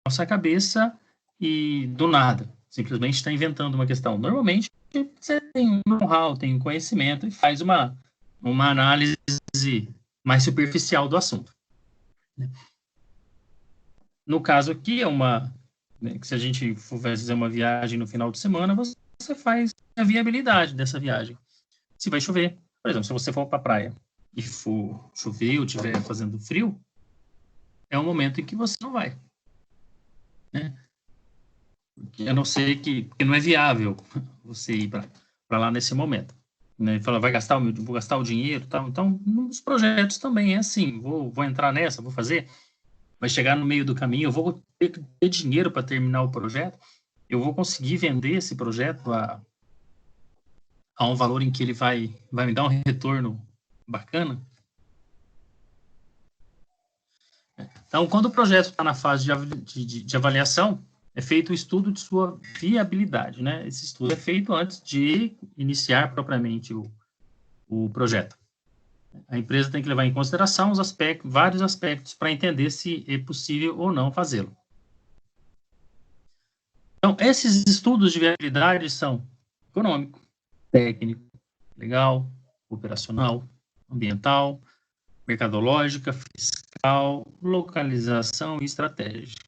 nossa cabeça e do nada, simplesmente está inventando uma questão. Normalmente, você tem um know-how, tem um conhecimento e faz uma análise mais superficial do assunto. No caso aqui, que se a gente for fazer uma viagem no final de semana, você faz a viabilidade dessa viagem. Se vai chover, por exemplo, se você for para a praia e for chover ou estiver fazendo frio, é um momento em que você não vai. Né? A não ser porque não é viável você ir para lá nesse momento. Né? Fala, vou gastar o dinheiro, tal. Então, nos projetos também é assim, vou entrar nessa, vou fazer, vai chegar no meio do caminho, eu vou ter dinheiro para terminar o projeto, eu vou conseguir vender esse projeto a um valor em que ele vai me dar um retorno bacana. Então, quando o projeto está na fase de avaliação, é feito o estudo de sua viabilidade, né? Esse estudo é feito antes de iniciar propriamente o projeto. A empresa tem que levar em consideração vários aspectos para entender se é possível ou não fazê-lo. Então, esses estudos de viabilidade são econômico, técnico, legal, operacional, ambiental, mercadológica, fiscal, localização e estratégia.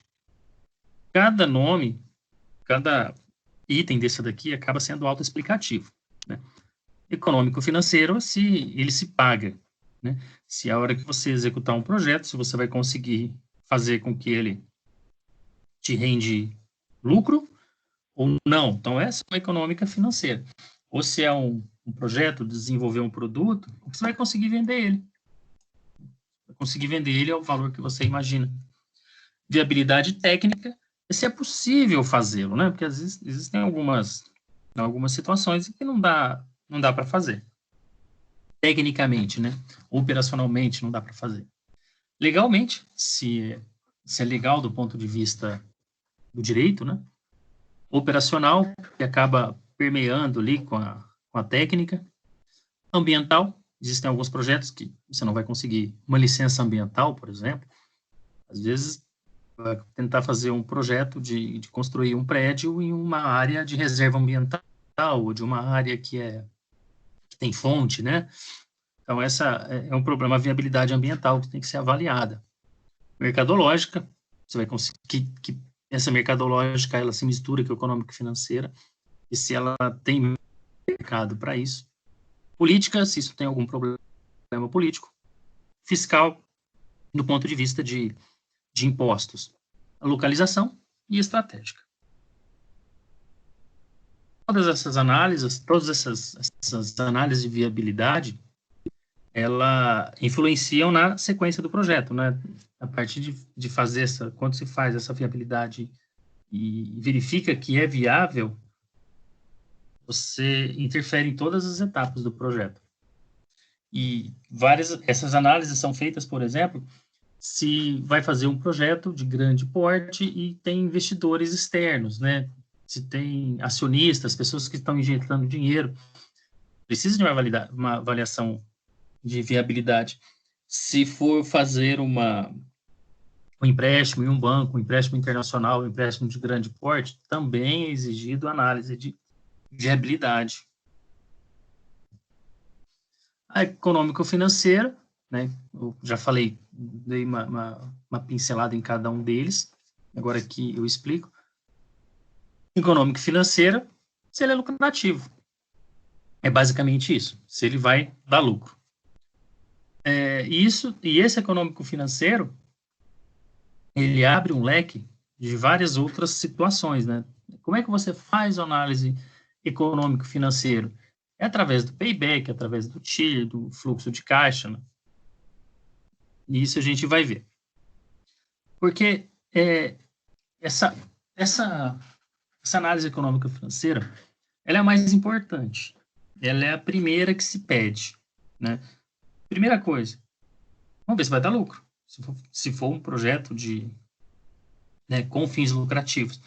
Cada nome, cada item desse daqui acaba sendo autoexplicativo. Né? Econômico-financeiro, se ele se paga. Né? Se a hora que você executar um projeto, se você vai conseguir fazer com que ele te rende lucro ou não. Então, essa é uma econômica financeira. Ou se é um projeto, desenvolver um produto, você vai conseguir vender ele. Vai conseguir vender ele ao valor que você imagina. Viabilidade técnica, se é possível fazê-lo, né? Porque às vezes existem algumas situações em que não dá para fazer. Tecnicamente, né? Operacionalmente não dá para fazer. Legalmente, se é legal do ponto de vista do direito, né? Operacional, que acaba permeando ali com a técnica. Ambiental, existem alguns projetos que você não vai conseguir uma licença ambiental, por exemplo. Às vezes, vai tentar fazer um projeto de construir um prédio em uma área de reserva ambiental, ou de uma área que tem fonte, né? Então, essa é um problema, a viabilidade ambiental que tem que ser avaliada. Mercadológica, você vai conseguir que essa mercadológica, ela se mistura com a econômico-financeira, e se ela tem mercado para isso. Política, se isso tem algum problema político. Fiscal, do ponto de vista de impostos. A localização e estratégica. Todas essas análises de viabilidade, ela influenciam na sequência do projeto, né? A partir de fazer quando se faz essa viabilidade e verifica que é viável, você interfere em todas as etapas do projeto. E essas análises são feitas, por exemplo, se vai fazer um projeto de grande porte e tem investidores externos, né? Se tem acionistas, pessoas que estão injetando dinheiro, precisa de uma avaliação de viabilidade. Se for fazer um empréstimo em um banco, um empréstimo internacional, um empréstimo de grande porte, também é exigido análise de viabilidade. A econômico-financeira, né? Eu já falei, dei uma pincelada em cada um deles, agora aqui eu explico. Econômico-financeira, se ele é lucrativo. É basicamente isso, se ele vai dar lucro. E esse econômico-financeiro, ele abre um leque de várias outras situações, né? Como é que você faz a análise econômico-financeiro? É através do payback, através do TIR, do fluxo de caixa, né? E isso a gente vai ver. Porque essa análise econômica-financeira, ela é a mais importante. Ela é a primeira que se pede, né? Primeira coisa, vamos ver se vai dar lucro. Se for um projeto com fins lucrativos.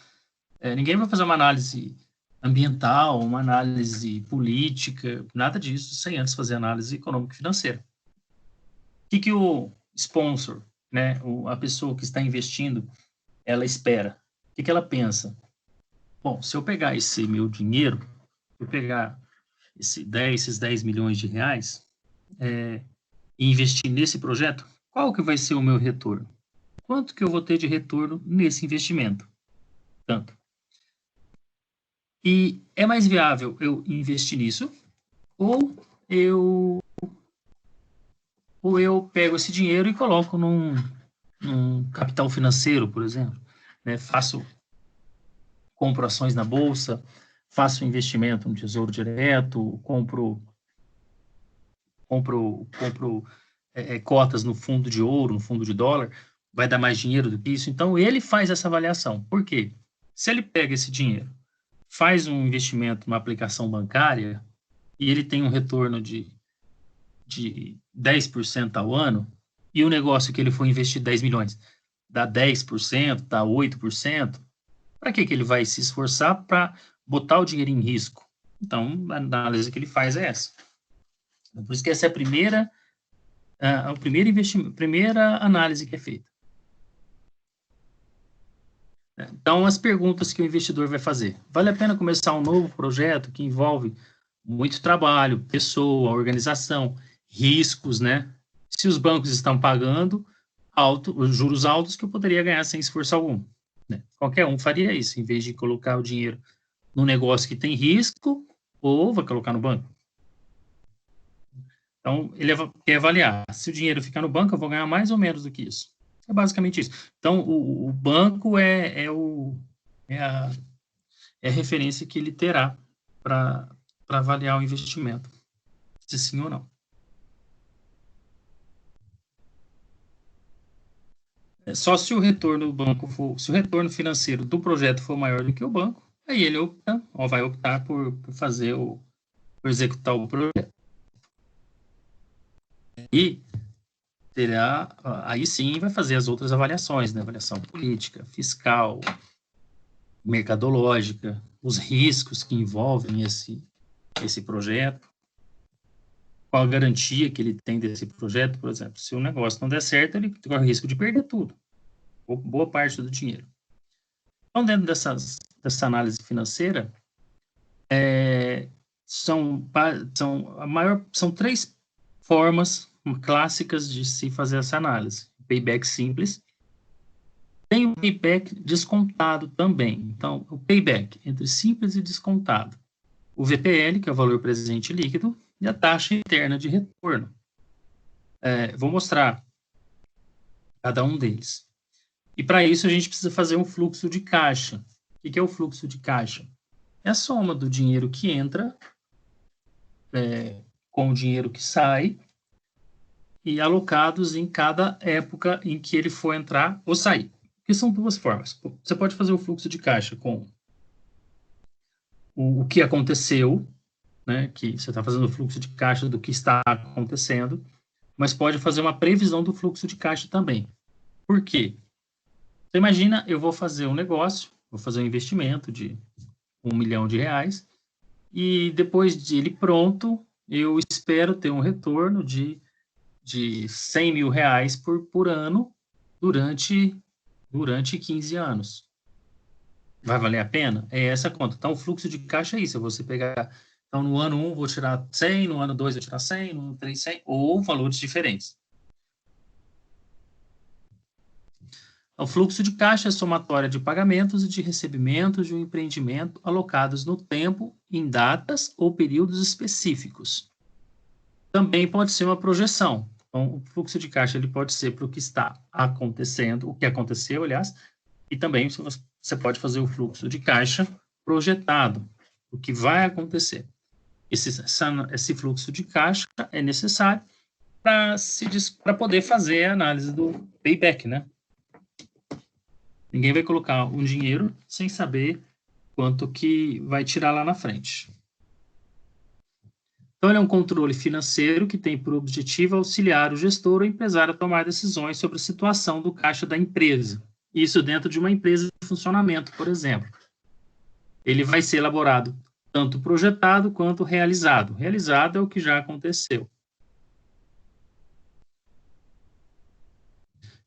Ninguém vai fazer uma análise ambiental, uma análise política, nada disso, sem antes fazer análise econômica e financeira. O que o sponsor, né, a pessoa que está investindo ela espera? O que ela pensa? Bom, se eu pegar esse meu dinheiro, eu pegar esses 10 milhões de reais e investir nesse projeto, qual que vai ser o meu retorno? Quanto que eu vou ter de retorno nesse investimento? Tanto. E é mais viável eu investir nisso ou eu pego esse dinheiro e coloco num capital financeiro, por exemplo, né? Compro ações na bolsa, faço investimento no Tesouro Direto, compro cotas no fundo de ouro, no fundo de dólar, vai dar mais dinheiro do que isso. Então, ele faz essa avaliação. Por quê? Se ele pega esse dinheiro, faz um investimento numa aplicação bancária e ele tem um retorno de 10% ao ano, e o negócio que ele for investir 10 milhões dá 10%, dá 8%, para que ele vai se esforçar para botar o dinheiro em risco? Então, a análise que ele faz é essa. Por isso que essa é a primeira investimento, primeira análise que é feita. Então, as perguntas que o investidor vai fazer. Vale a pena começar um novo projeto que envolve muito trabalho, pessoa, organização, riscos, né? Se os bancos estão pagando juros altos que eu poderia ganhar sem esforço algum. Né? Qualquer um faria isso, em vez de colocar o dinheiro num negócio que tem risco, ou vai colocar no banco. Então, ele quer avaliar. Se o dinheiro ficar no banco, eu vou ganhar mais ou menos do que isso. É basicamente isso. Então, o banco é a referência que ele terá para avaliar o investimento, se sim ou não. Só se o retorno do banco se o retorno financeiro do projeto for maior do que o banco, aí ele vai optar por por executar o projeto. E aí sim vai fazer as outras avaliações, né? Avaliação política, fiscal, mercadológica, os riscos que envolvem esse projeto, qual a garantia que ele tem desse projeto, por exemplo. Se o negócio não der certo, ele corre o risco de perder tudo, ou boa parte do dinheiro. Então, dentro dessa análise financeira, são 3 formas clássicas de se fazer essa análise. Payback simples. Tem o payback descontado também. Então, o payback entre simples e descontado. O VPL, que é o valor presente líquido, e a taxa interna de retorno. Vou mostrar cada um deles. E para isso a gente precisa fazer um fluxo de caixa. O que é o fluxo de caixa? É a soma do dinheiro que entra com o dinheiro que sai e alocados em cada época em que ele for entrar ou sair. Que são 2 formas. Você pode fazer o fluxo de caixa com o que aconteceu, né, que você está fazendo o fluxo de caixa do que está acontecendo, mas pode fazer uma previsão do fluxo de caixa também. Por quê? Você imagina, eu vou fazer um negócio, vou fazer um investimento de R$1 milhão, e depois de ele pronto, eu espero ter um retorno de R$100 mil por ano durante 15 anos. Vai valer a pena? É essa a conta. Então, o fluxo de caixa é isso. Você pegar... Então, no ano 1, vou tirar 100, no ano 2, vou tirar 100, no ano 3, 100, ou valores diferentes. O fluxo de caixa é somatória de pagamentos e de recebimentos de um empreendimento alocados no tempo, em datas ou períodos específicos. Também pode ser uma projeção. Então, o fluxo de caixa ele pode ser para o que está acontecendo, o que aconteceu, aliás, e também você pode fazer o fluxo de caixa projetado, o que vai acontecer. Esse fluxo de caixa é necessário para poder fazer a análise do payback, né? Ninguém vai colocar um dinheiro sem saber quanto que vai tirar lá na frente. Então, ele é um controle financeiro que tem por objetivo auxiliar o gestor ou empresário a tomar decisões sobre a situação do caixa da empresa. Isso dentro de uma empresa de funcionamento, por exemplo. Ele vai ser elaborado tanto projetado quanto realizado. Realizado é o que já aconteceu.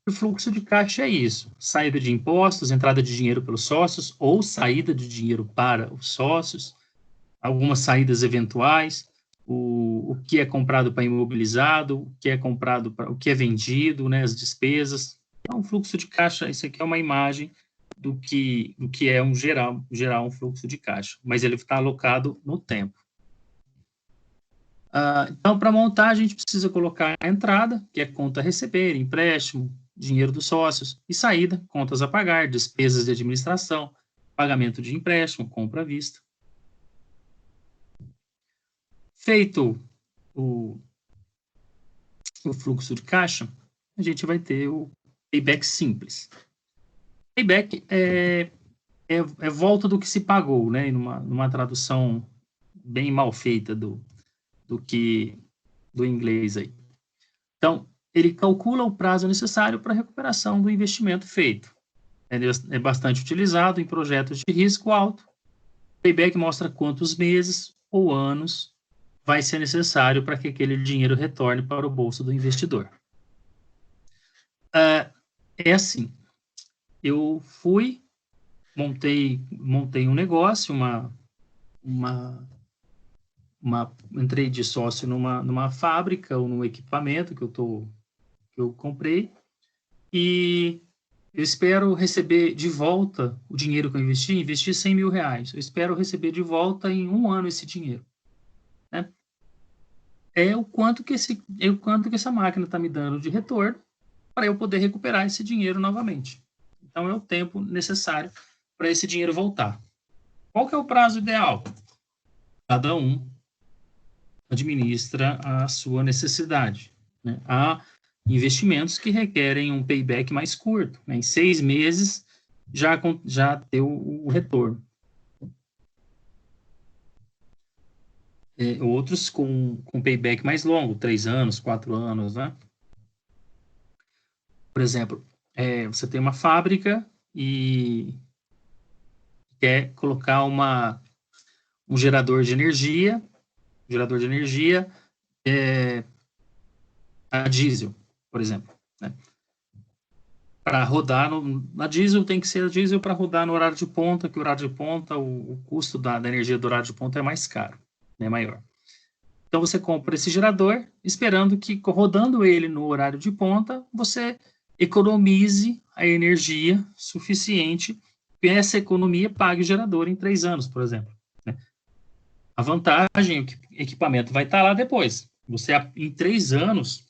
O fluxo de caixa é isso: saída de impostos, entrada de dinheiro pelos sócios ou saída de dinheiro para os sócios, algumas saídas eventuais, o que é comprado para imobilizado, o que é comprado para o que é vendido, né, as despesas. Então, o fluxo de caixa, isso aqui é uma imagem do que é um geral um fluxo de caixa, mas ele está alocado no tempo. Então, para montar, a gente precisa colocar a entrada, que é conta a receber, empréstimo, dinheiro dos sócios, e saída, contas a pagar, despesas de administração, pagamento de empréstimo, compra à vista. Feito o fluxo de caixa, a gente vai ter o payback simples. Payback é volta do que se pagou, né? Numa tradução bem mal feita do inglês aí. Então, ele calcula o prazo necessário para a recuperação do investimento feito. É bastante utilizado em projetos de risco alto. O payback mostra quantos meses ou anos vai ser necessário para que aquele dinheiro retorne para o bolso do investidor. É assim, eu montei um negócio, entrei de sócio numa fábrica ou num equipamento que eu comprei, e eu espero receber de volta o dinheiro que eu investi 100 mil reais. Eu espero receber de volta em 1 ano esse dinheiro. Né? É o quanto que essa máquina está me dando de retorno para eu poder recuperar esse dinheiro novamente. Então, é o tempo necessário para esse dinheiro voltar. Qual que é o prazo ideal? Cada um administra a sua necessidade. Né? Há investimentos que requerem um payback mais curto. Né? Em 6 meses, já deu o retorno. Outros com payback mais longo, 3 anos, 4 anos. Né? Por exemplo, você tem uma fábrica e quer colocar um gerador de energia a diesel, por exemplo. Né? Para rodar na diesel, tem que ser a diesel para rodar no horário de ponta, que o horário de ponta, o custo da energia do horário de ponta é mais caro, é maior. Então, você compra esse gerador, esperando que, rodando ele no horário de ponta, você economize a energia suficiente e essa economia pague o gerador em 3 anos, por exemplo. Né? A vantagem é que o equipamento vai estar lá depois. Em 3 anos,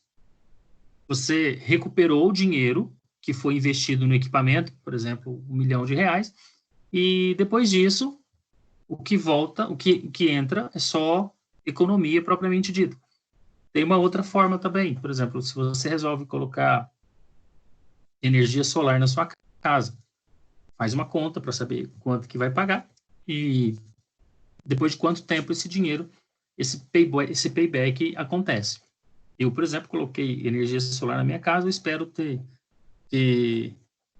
você recuperou o dinheiro que foi investido no equipamento, por exemplo, R$1 milhão, e depois disso, o que volta, o que entra é só economia propriamente dita. Tem uma outra forma também, por exemplo, se você resolve colocar energia solar na sua casa, faz uma conta para saber quanto que vai pagar e depois de quanto tempo esse payback acontece. Eu, por exemplo, coloquei energia solar na minha casa, eu espero ter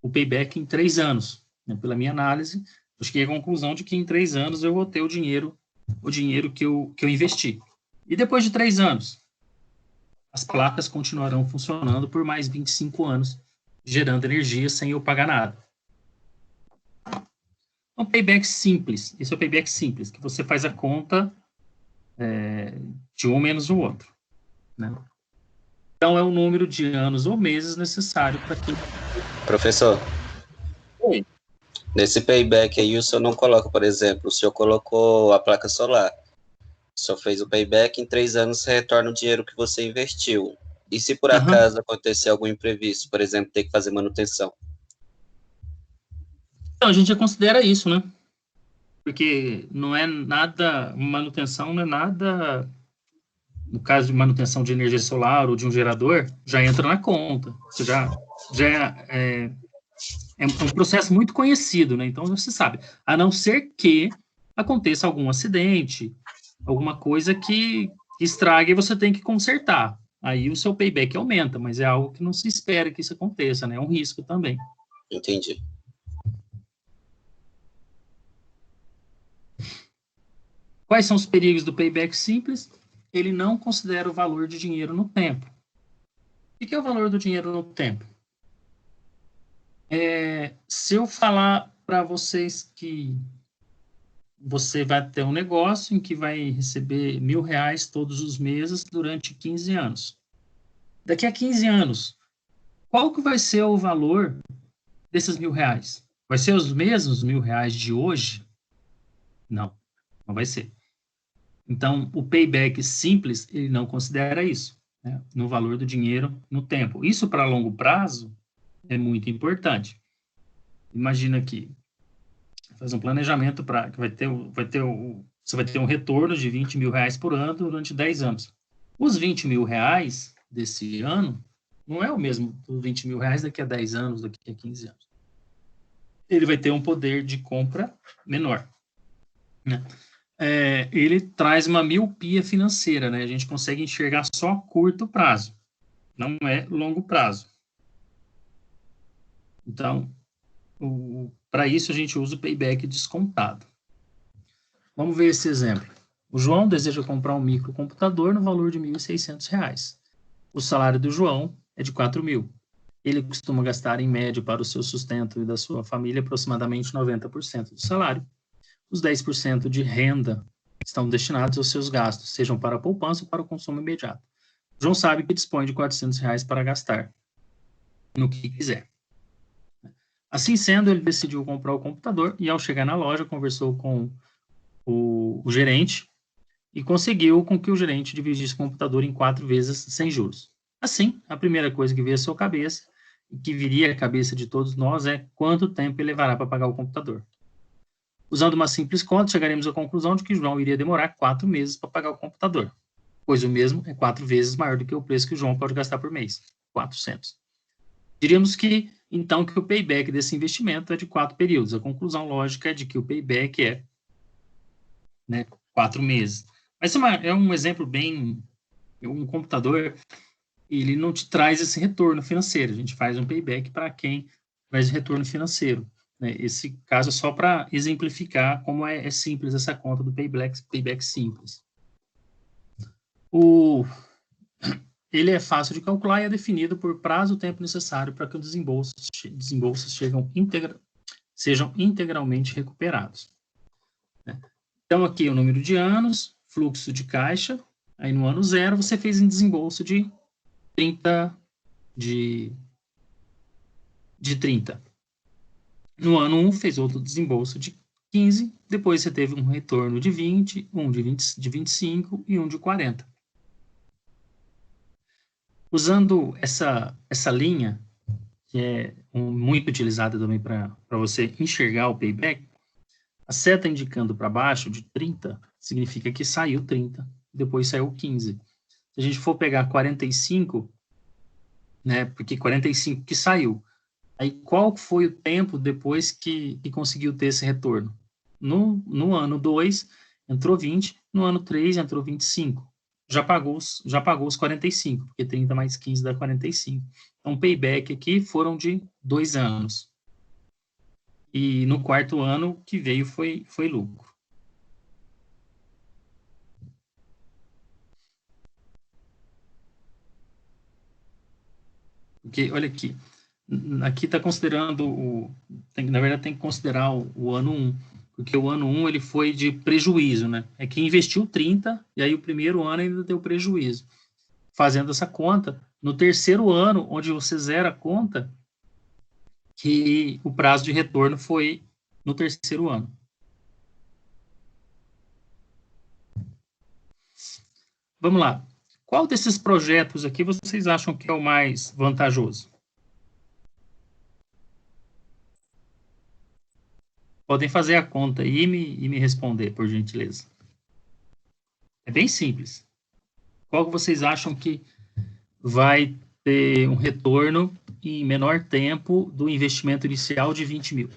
o payback em 3 anos. Né? Pela minha análise, eu cheguei à conclusão de que em 3 anos eu vou ter o dinheiro que eu investi. E depois de 3 anos, as placas continuarão funcionando por mais 25 anos, gerando energia sem eu pagar nada. Um payback simples. Esse é o payback simples, que você faz a conta de um menos o outro. Né? Então, é o número de anos ou meses necessário para que... Professor, Oi. Nesse payback aí, o senhor não coloca, por exemplo, o senhor colocou a placa solar. O senhor fez o payback, em 3 anos você retorna o dinheiro que você investiu. E se por acaso acontecer algum imprevisto, por exemplo, ter que fazer manutenção? Então, a gente já considera isso, né? Porque não é nada, manutenção não é nada, no caso de manutenção de energia solar ou de um gerador, já entra na conta. Você é um processo muito conhecido, né? Então, você sabe, a não ser que aconteça algum acidente, alguma coisa que estrague e você tem que consertar. Aí o seu payback aumenta, mas é algo que não se espera que isso aconteça, né? É um risco também. Entendi. Quais são os perigos do payback simples? Ele não considera o valor de dinheiro no tempo. O que é o valor do dinheiro no tempo? Se eu falar para vocês que você vai ter um negócio em que vai receber R$ 1.000 todos os meses durante 15 anos. Daqui a 15 anos, qual que vai ser o valor desses R$ 1.000? Vai ser os mesmos R$ 1.000 de hoje? Não, não vai ser. Então, o payback simples, ele não considera isso, né, no valor do dinheiro no tempo. Isso para longo prazo é muito importante. Imagina que faz um planejamento para que você vai ter um retorno de R$ 20.000 por ano durante 10 anos. Os R$ 20.000 desse ano não é o mesmo dos R$ 20.000 daqui a 10 anos, daqui a 15 anos. Ele vai ter um poder de compra menor, né? Ele traz uma miopia financeira, né? A gente consegue enxergar só a curto prazo, não é longo prazo. Então, para isso a gente usa o payback descontado. Vamos ver esse exemplo. O João deseja comprar um microcomputador no valor de R$ 1.600. O salário do João é de R$ 4.000. Ele costuma gastar, em média, para o seu sustento e da sua família, aproximadamente 90% do salário. Os 10% de renda estão destinados aos seus gastos, sejam para a poupança ou para o consumo imediato. João sabe que dispõe de R$ 400 para gastar no que quiser. Assim sendo, ele decidiu comprar o computador e, ao chegar na loja, conversou com o gerente e conseguiu com que o gerente dividisse o computador em 4 vezes sem juros. Assim, a primeira coisa que veio à sua cabeça, e que viria à cabeça de todos nós, é quanto tempo ele levará para pagar o computador. Usando uma simples conta, chegaremos à conclusão de que João iria demorar 4 meses para pagar o computador, pois o mesmo é 4 vezes maior do que o preço que o João pode gastar por mês, 400. Diríamos que, então, que o payback desse investimento é de 4 períodos. A conclusão lógica é de que o payback é, né, 4 meses. Mas é um exemplo bem... Um computador, ele não te traz esse retorno financeiro. A gente faz um payback para quem traz retorno financeiro, né? Esse caso é só para exemplificar como é simples essa conta do payback simples. Ele é fácil de calcular e é definido por prazo e tempo necessário para que os desembolsos sejam integralmente recuperados, né? Então, aqui é o número de anos, fluxo de caixa. Aí, no ano 0, você fez um desembolso de 30. De 30. No ano 1, fez outro desembolso de 15. Depois, você teve um retorno de 20, um de 25 e um de 40. Usando essa linha, que é muito utilizada também para você enxergar o payback, a seta indicando para baixo de 30 significa que saiu 30, depois saiu 15. Se a gente for pegar 45, né, porque 45 que saiu, aí qual foi o tempo depois que conseguiu ter esse retorno? No ano 2, entrou 20, no ano 3, entrou 25. Já pagou os 45, porque 30 mais 15 dá 45. Então, payback aqui foram de 2 anos. E no quarto ano, o que veio foi lucro. Porque, olha aqui está considerando, na verdade tem que considerar o ano 1, porque o ano 1 ele foi de prejuízo, né? É que investiu 30 e aí o primeiro ano ainda deu prejuízo. Fazendo essa conta, no terceiro ano, onde você zera a conta, que o prazo de retorno foi no terceiro ano. Vamos lá. Qual desses projetos aqui vocês acham que é o mais vantajoso? Podem fazer a conta aí e me responder, por gentileza. É bem simples. Qual que vocês acham que vai ter um retorno em menor tempo do investimento inicial de 20 mil?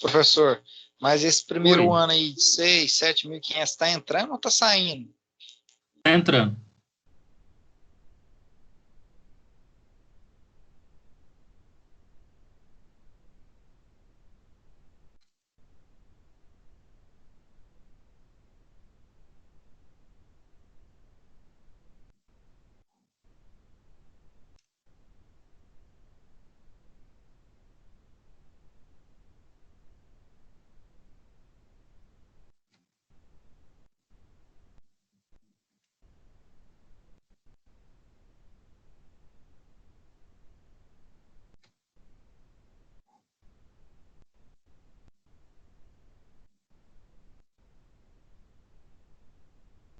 Professor, mas esse primeiro Oi. ano aí de 6, 7.500 está entrando ou está saindo? Está entrando.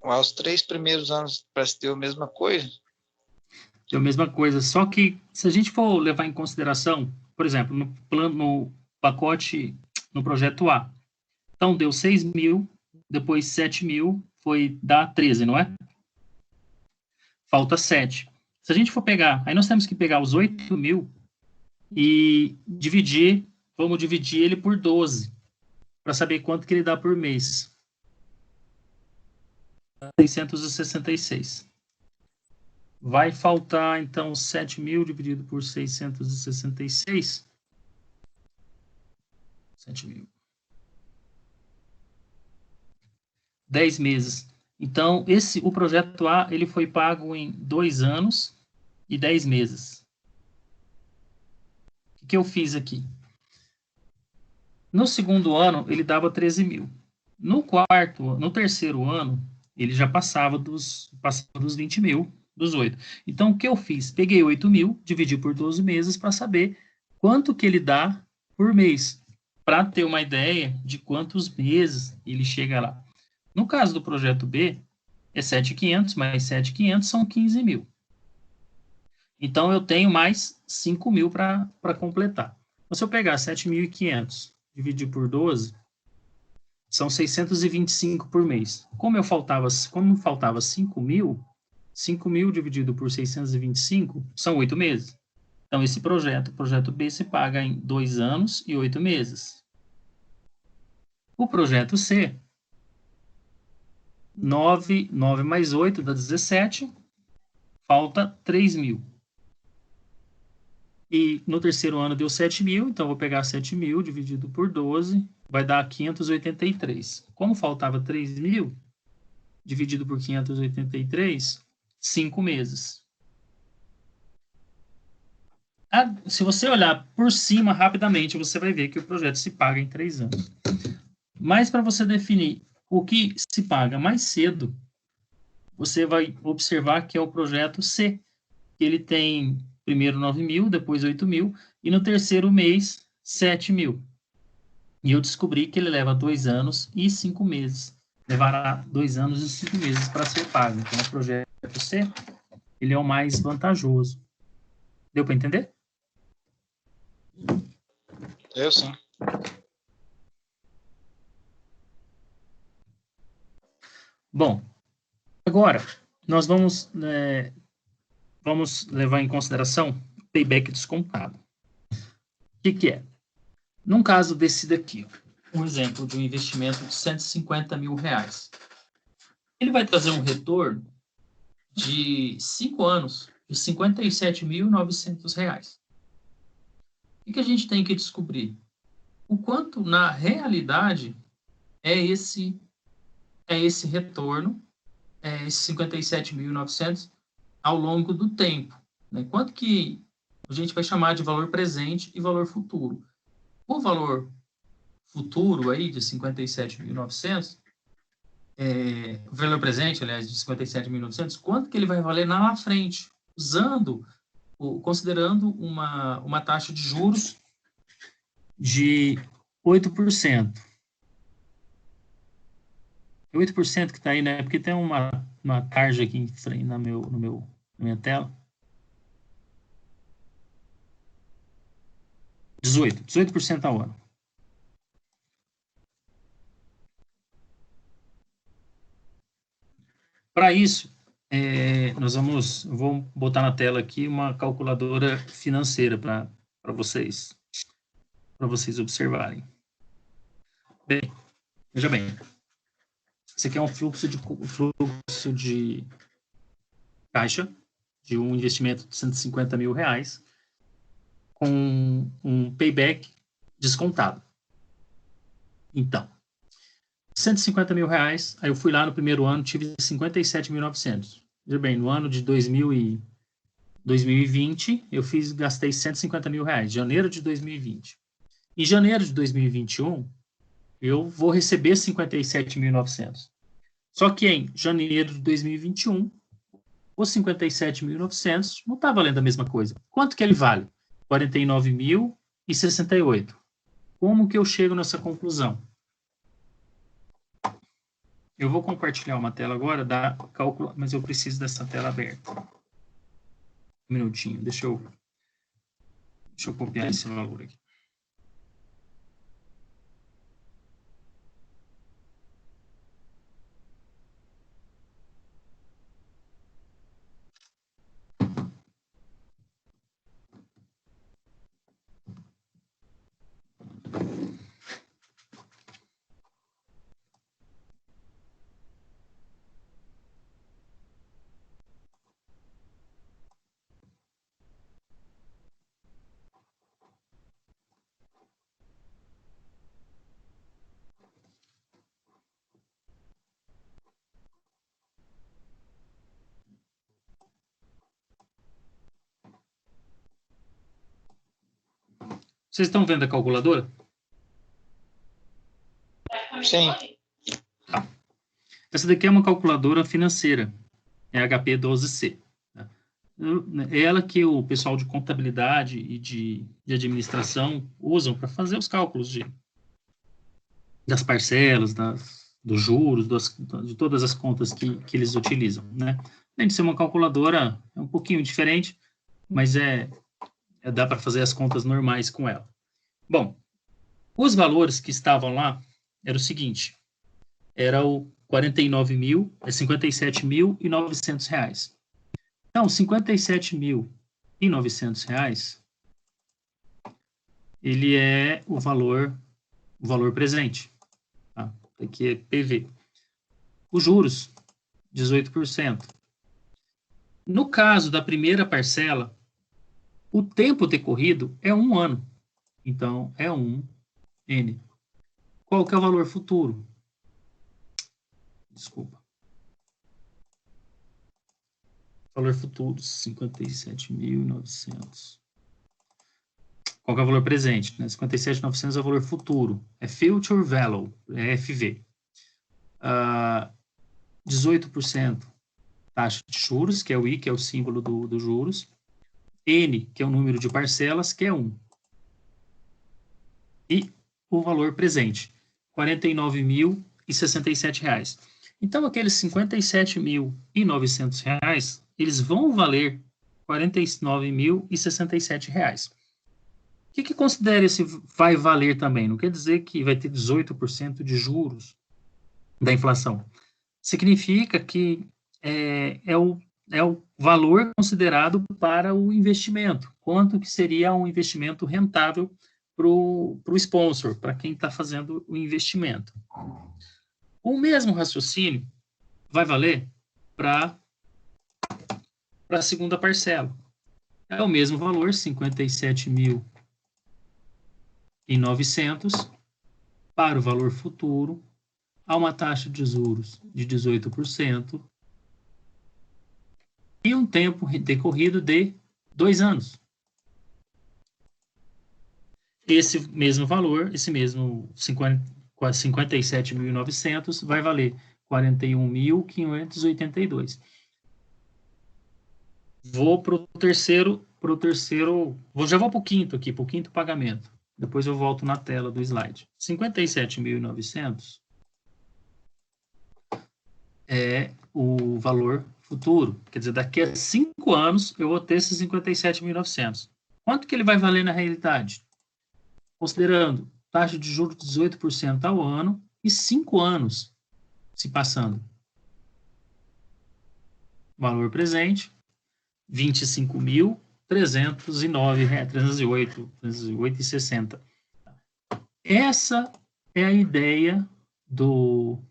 Os 3 primeiros anos parece ter a mesma coisa. É a mesma coisa, só que se a gente for levar em consideração, por exemplo, no plano, no pacote, no projeto A, então deu 6 mil, depois 7 mil, dá 13, não é? Falta 7. Se a gente for pegar, aí nós temos que pegar os 8 mil e vamos dividir ele por 12, para saber quanto que ele dá por mês. 666. Vai faltar, então, 7 mil dividido por 666. 7 mil. 10 meses. Então, o projeto A, ele foi pago em 2 anos e 10 meses. O que eu fiz aqui? No segundo ano, ele dava 13 mil. No terceiro ano, ele já passava dos 20 mil, dos 8. Então, o que eu fiz? Peguei 8 mil, dividi por 12 meses para saber quanto que ele dá por mês, para ter uma ideia de quantos meses ele chega lá. No caso do projeto B, é 7.500, mais 7.500 são 15 mil. Então, eu tenho mais 5 mil para completar. Então, se eu pegar 7.500, dividir por 12, são 625 por mês. Como faltava 5 mil, 5 mil dividido por 625 são 8 meses. Então, esse projeto, o projeto B, se paga em 2 anos e 8 meses. O projeto C, 9 mais 8 dá 17, falta 3 mil. E no terceiro ano deu 7 mil, então vou pegar 7 mil dividido por 12, vai dar 583. Como faltava 3 mil, dividido por 583, 5 meses. Se você olhar por cima rapidamente, você vai ver que o projeto se paga em 3 anos. Mas para você definir o que se paga mais cedo, você vai observar que é o projeto C. Ele tem primeiro 9 mil, depois 8 mil, e no terceiro mês, 7 mil. E eu descobri que ele leva 2 anos e 5 meses. Levará 2 anos e 5 meses para ser pago. Então, o projeto C, ele é o mais vantajoso. Deu para entender? Eu sim. Bom, agora nós vamos levar em consideração o payback descontado. O que é? Num caso desse daqui, um exemplo de um investimento de 150 mil reais. Ele vai trazer um retorno de 5 anos de 57.900 reais. O que a gente tem que descobrir? O quanto, na realidade, é esse retorno, esses 57.900 ao longo do tempo. Né? Quanto que a gente vai chamar de valor presente e valor futuro. O valor futuro aí de 57.900, o valor presente, aliás, de 57.900, quanto que ele vai valer lá na frente, considerando uma taxa de juros de 8%. 8% que está aí, né? Porque tem uma tarja aqui em frente na minha tela. 18% ao ano. Para isso, vou botar na tela aqui uma calculadora financeira para vocês observarem. Bem, veja bem, esse aqui é um fluxo de caixa de um investimento de 150 mil reais com um payback descontado. Então, 150 mil reais, aí eu fui lá no primeiro ano, tive 57.900. Veja bem, no ano de 2020, gastei 150 mil reais, janeiro de 2020. Em janeiro de 2021, eu vou receber 57.900. Só que em janeiro de 2021, os 57.900 não está valendo a mesma coisa. Quanto que ele vale? 49.068. Como que eu chego nessa conclusão? Eu vou compartilhar uma tela agora da cálculo, mas eu preciso dessa tela aberta. Um minutinho, deixa eu copiar esse valor aqui. Vocês estão vendo a calculadora? Sim. Tá. Essa daqui é uma calculadora financeira, é HP 12C. Tá? É ela que o pessoal de contabilidade e de administração usam para fazer os cálculos das parcelas, dos juros, de todas as contas que eles utilizam, né? Além de ser uma calculadora, é um pouquinho diferente, mas dá para fazer as contas normais com ela. Bom, os valores que estavam lá era o seguinte, era o 57.900 reais. Então, 57.900 reais, ele é o valor presente. Tá? Aqui é PV. Os juros, 18%. No caso da primeira parcela, o tempo decorrido é 1 ano. Então, é 1N. Qual que é o valor futuro? Desculpa. Valor futuro, 57.900. Qual que é o valor presente? Né? 57.900 é o valor futuro. É Future Value, é FV. 18% taxa de juros, que é o I, que é o símbolo dos juros. N, que é o número de parcelas, que é 1. E o valor presente, R$ 49.067. Então, aqueles R$ 57.900, eles vão valer R$ 49.067. O que considera esse vai valer também? Não quer dizer que vai ter 18% de juros da inflação. Significa que é o valor considerado para o investimento. Quanto que seria um investimento rentável para o sponsor, para quem está fazendo o investimento. O mesmo raciocínio vai valer para a segunda parcela. É o mesmo valor, 57.900 para o valor futuro, a uma taxa de juros de 18% e um tempo decorrido de 2 anos. Esse mesmo valor, esse mesmo 57.900 vai valer 41.582. Vou para o terceiro, já vou para o quinto aqui, para o quinto pagamento. Depois eu volto na tela do slide. 57.900 é o valor futuro. Quer dizer, daqui a 5 anos eu vou ter esses 57.900. Quanto que ele vai valer na realidade? Considerando taxa de juros de 18% ao ano e 5 anos se passando. Valor presente, R$ 25.308,60. Essa é a ideia do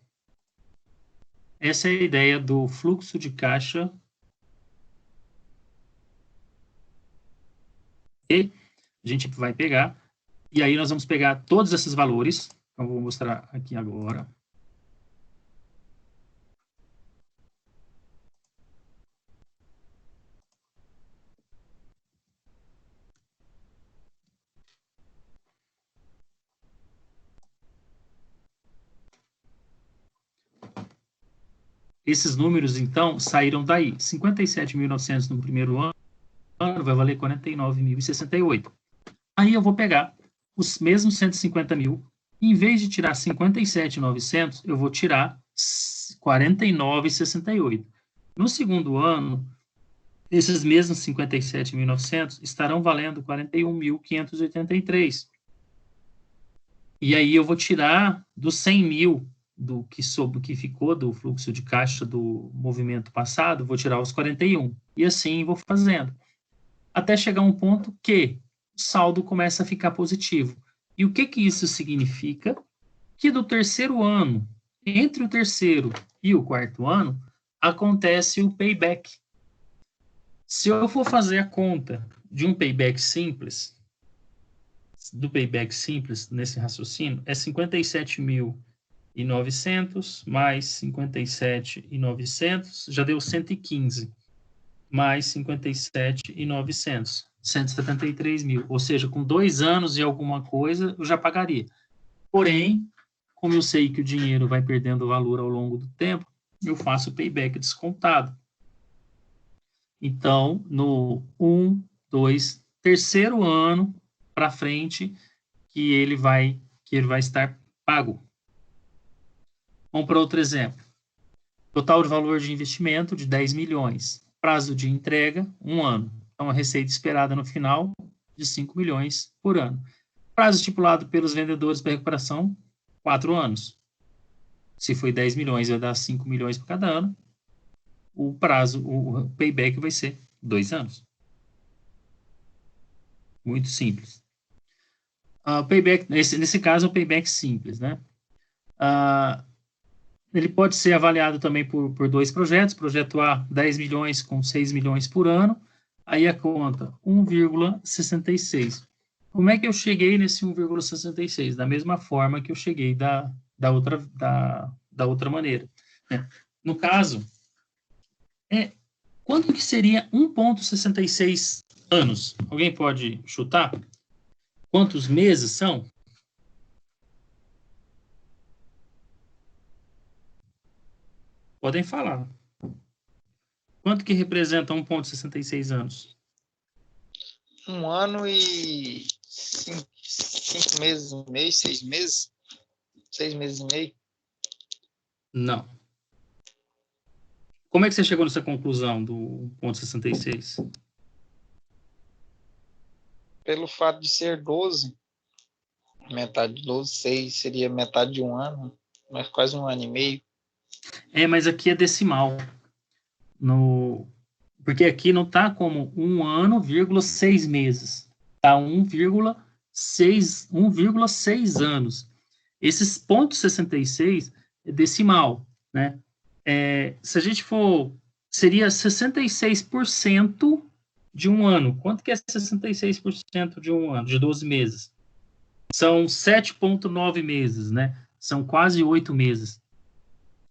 fluxo de caixa que a gente vai pegar. E aí nós vamos pegar todos esses valores. Então, vou mostrar aqui agora. Esses números, então, saíram daí. 57.900 no primeiro ano vai valer 49.068. Aí eu vou pegar os mesmos 150 mil Em vez de tirar 57.900, eu vou tirar 49.68. No segundo ano, esses mesmos 57.900 estarão valendo 41.583. E aí eu vou tirar dos 100 mil do que ficou do fluxo de caixa do movimento passado, vou tirar os 41. E assim vou fazendo. Até chegar um ponto que o saldo começa a ficar positivo. E o que isso significa? Que do terceiro ano, entre o terceiro e o quarto ano, acontece o payback. Se eu for fazer a conta de um payback simples, do payback simples nesse raciocínio, é 57.900 mais 57.900, já deu 115, mais 57.900, 173 mil. Ou seja, com 2 anos e alguma coisa, eu já pagaria. Porém, como eu sei que o dinheiro vai perdendo valor ao longo do tempo, eu faço o payback descontado. Então, no 1, 2, terceiro ano para frente, que ele vai estar pago. Vamos para outro exemplo. Total de valor de investimento de 10 milhões. Prazo de entrega, 1 ano. Então, a receita esperada no final de 5 milhões por ano. Prazo estipulado pelos vendedores para recuperação, 4 anos. Se foi 10 milhões, vai dar 5 milhões por cada ano. O prazo, o payback vai ser 2 anos. Muito simples. Payback, nesse caso, é um payback simples, né? Ele pode ser avaliado também por 2 projetos. Projeto A, 10 milhões com 6 milhões por ano. Aí a conta, 1,66. Como é que eu cheguei nesse 1,66? Da mesma forma que eu cheguei da outra maneira. Né? No caso, quanto que seria 1,66 anos? Alguém pode chutar? Quantos meses são? Podem falar. Quanto que representa 1,66 anos? 1 ano e 5 meses e meio, 6 meses? 6 meses e meio? Não. Como é que você chegou nessa conclusão do 1,66? Pelo fato de ser 12, metade de 12, 6 seria metade de 1 ano, mas quase 1 ano e meio. Mas aqui é decimal. Porque aqui não está como 1 ano, 6 meses. Está 1,6 anos. Esses 0,66 é decimal, né? Se a gente for, seria 66% de 1 ano. Quanto que é 66% de 1 ano, de 12 meses? São 7,9 meses, né? São quase 8 meses.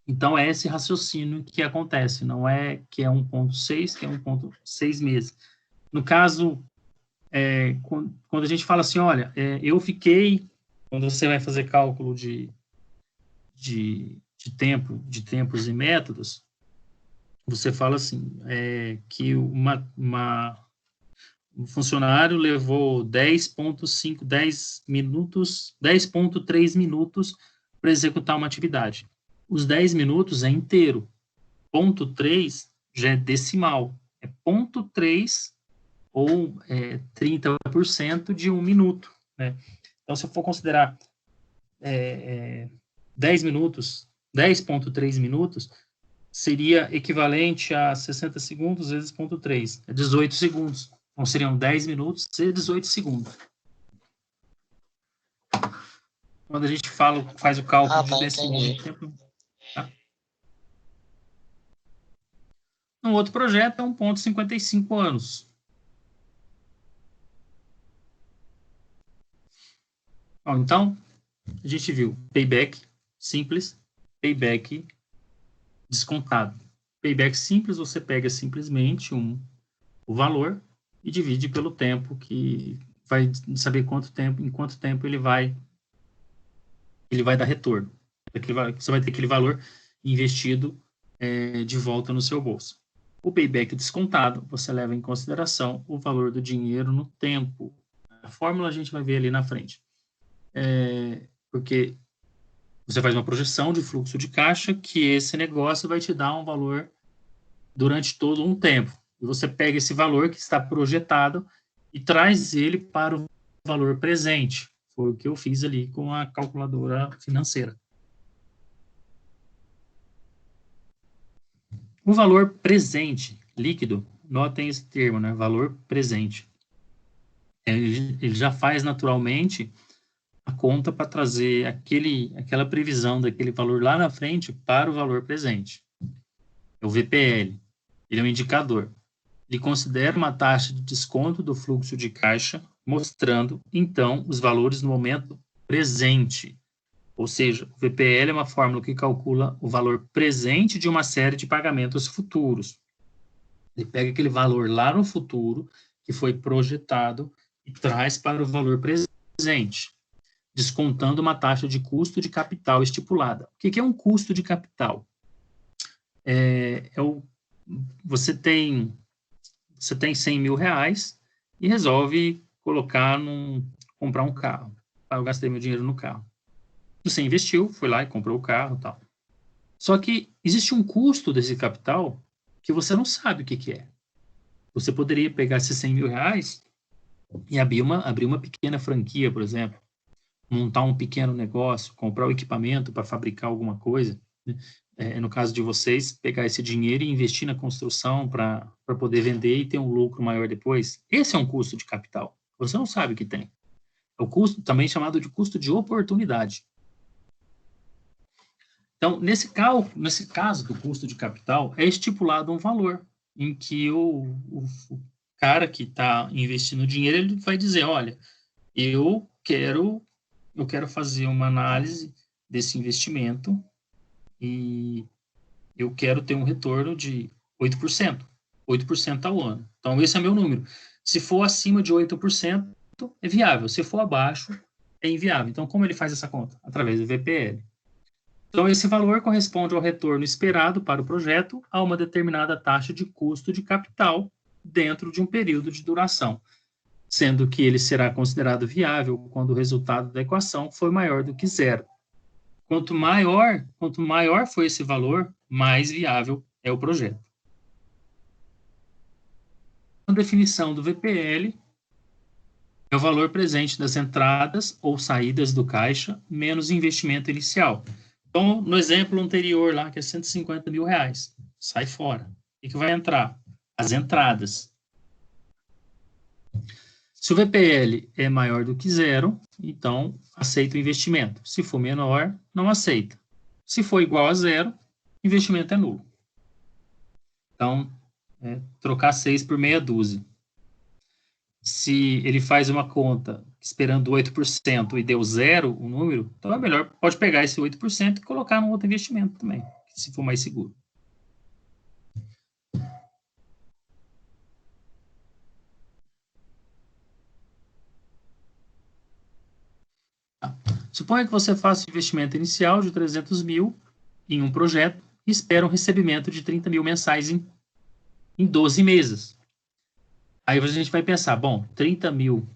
Então, é esse raciocínio que acontece, não é que é 1,6, que é 1,6 meses. No caso, quando a gente fala assim, olha, eu fiquei, quando você vai fazer cálculo de tempos e métodos, você fala assim, que um funcionário levou 10,3 minutos para executar uma atividade. Os 10 minutos é inteiro. 0,3 já é decimal. É 0,3 ou 30% de 1 minuto. Né? Então, se eu for considerar 10 minutos, 10,3 minutos, seria equivalente a 60 segundos vezes 0,3. É 18 segundos. Então, seriam 10 minutos e 18 segundos. Quando a gente faz o cálculo de decimal no tempo. Tá? Um outro projeto é 1,55 anos. Bom, então, a gente viu payback simples, payback descontado. Payback simples, você pega simplesmente o valor e divide pelo tempo, que vai saber em quanto tempo ele vai dar retorno. Você vai ter aquele valor investido de volta no seu bolso. O payback descontado, você leva em consideração o valor do dinheiro no tempo. A fórmula a gente vai ver ali na frente. Porque você faz uma projeção de fluxo de caixa que esse negócio vai te dar um valor durante todo um tempo. E você pega esse valor que está projetado e traz ele para o valor presente. Foi o que eu fiz ali com a calculadora financeira. O valor presente, líquido, notem esse termo, né? Valor presente. Ele já faz naturalmente a conta para trazer aquela previsão daquele valor lá na frente para o valor presente. É o VPL. Ele é um indicador. Ele considera uma taxa de desconto do fluxo de caixa, mostrando, então, os valores no momento presente. Ou seja, o VPL é uma fórmula que calcula o valor presente de uma série de pagamentos futuros. Ele pega aquele valor lá no futuro, que foi projetado, e traz para o valor presente, descontando uma taxa de custo de capital estipulada. O que é um custo de capital? Você tem 100 mil reais e resolve comprar um carro. Eu gastei meu dinheiro no carro. Você investiu, foi lá e comprou o carro e tal. Só que existe um custo desse capital que você não sabe o que é. Você poderia pegar esses 100 mil reais e abrir uma pequena franquia, por exemplo, montar um pequeno negócio, comprar o equipamento para fabricar alguma coisa, né? No caso de vocês, pegar esse dinheiro e investir na construção para poder vender e ter um lucro maior depois. Esse é um custo de capital. Você não sabe o que tem. É o custo também chamado de custo de oportunidade. Então, nesse caso do custo de capital, é estipulado um valor em que o cara que está investindo dinheiro, ele vai dizer, olha, eu quero fazer uma análise desse investimento e eu quero ter um retorno de 8%, 8% ao ano. Então, esse é meu número. Se for acima de 8%, é viável. Se for abaixo, é inviável. Então, como ele faz essa conta? Através do VPL. Então, esse valor corresponde ao retorno esperado para o projeto a uma determinada taxa de custo de capital dentro de um período de duração, sendo que ele será considerado viável quando o resultado da equação for maior do que zero. Quanto maior for esse valor, mais viável é o projeto. A definição do VPL é o valor presente das entradas ou saídas do caixa menos investimento inicial. Então, no exemplo anterior lá, que é 150 mil reais, sai fora. O que vai entrar? As entradas. Se o VPL é maior do que zero, então aceita o investimento. Se for menor, não aceita. Se for igual a zero, investimento é nulo. Então, trocar 6 por meia dúzia. Se ele faz uma conta esperando 8% e deu zero o número, então é melhor, pode pegar esse 8% e colocar num outro investimento também, se for mais seguro. Suponha que você faça um investimento inicial de 300 mil em um projeto e espera um recebimento de 30 mil mensais em 12 meses. Aí a gente vai pensar, bom, 30 mil.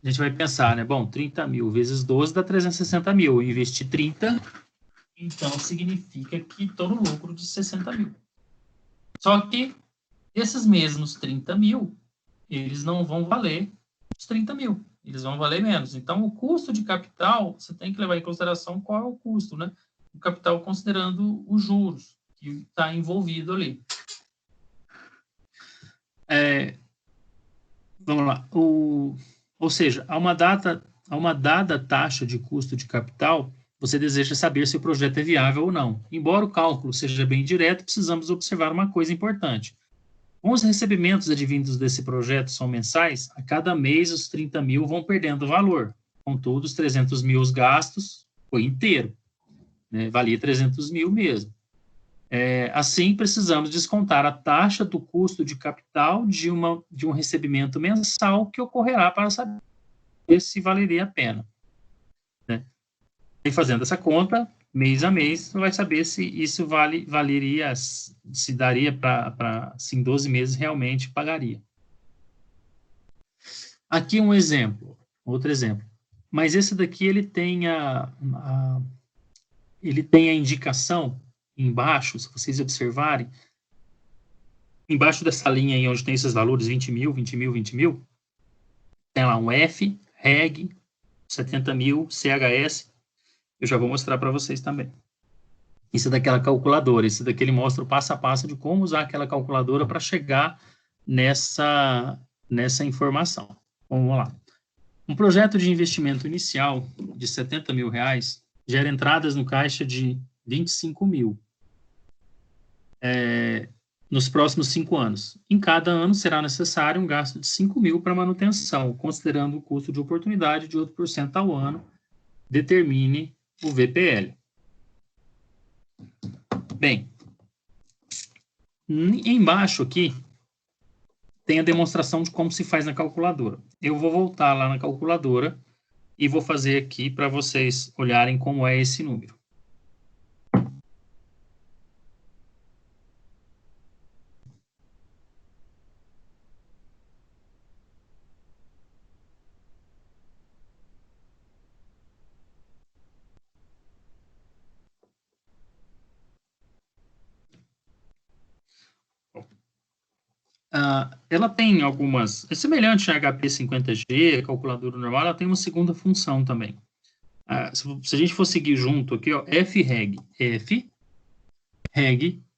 A gente vai pensar, né? Bom, 30 mil vezes 12 dá 360 mil. Eu investi 30, então significa que estou no lucro de 60 mil. Só que esses mesmos 30 mil, eles não vão valer os 30 mil. Eles vão valer menos. Então, o custo de capital, você tem que levar em consideração qual é o custo, né? O capital considerando os juros que está envolvido ali. Vamos lá. Ou seja, a uma dada taxa de custo de capital, você deseja saber se o projeto é viável ou não. Embora o cálculo seja bem direto, precisamos observar uma coisa importante. Como os recebimentos advindos desse projeto são mensais, a cada mês os 30 mil vão perdendo valor. Contudo, os 300 mil gastos foi inteiro, né? Valia 300 mil mesmo. Assim, precisamos descontar a taxa do custo de capital de um recebimento mensal que ocorrerá para saber se valeria a pena, né? E fazendo essa conta, mês a mês, você vai saber se isso valeria, se daria para, se em 12 meses realmente pagaria. Aqui um exemplo, outro exemplo. Mas esse daqui ele tem ele tem a indicação embaixo, se vocês observarem, embaixo dessa linha aí onde tem esses valores 20 mil, 20 mil, 20 mil, tem lá um F, REG, 70 mil, CHS. Eu já vou mostrar para vocês também. Isso é daquela calculadora. Esse daqui ele mostra o passo a passo de como usar aquela calculadora para chegar nessa informação. Vamos lá. Um projeto de investimento inicial de 70 mil reais gera entradas no caixa de 25 mil nos próximos 5 anos. Em cada ano será necessário um gasto de 5 mil para manutenção, considerando o custo de oportunidade de 8% ao ano. Determine o VPL. Bem, embaixo aqui tem a demonstração de como se faz na calculadora. Eu vou voltar lá na calculadora e vou fazer aqui para vocês olharem como é esse número. Ela tem algumas... É semelhante à HP 50G, a calculadora normal, ela tem uma segunda função também. Se a gente for seguir junto aqui, ó, FREG,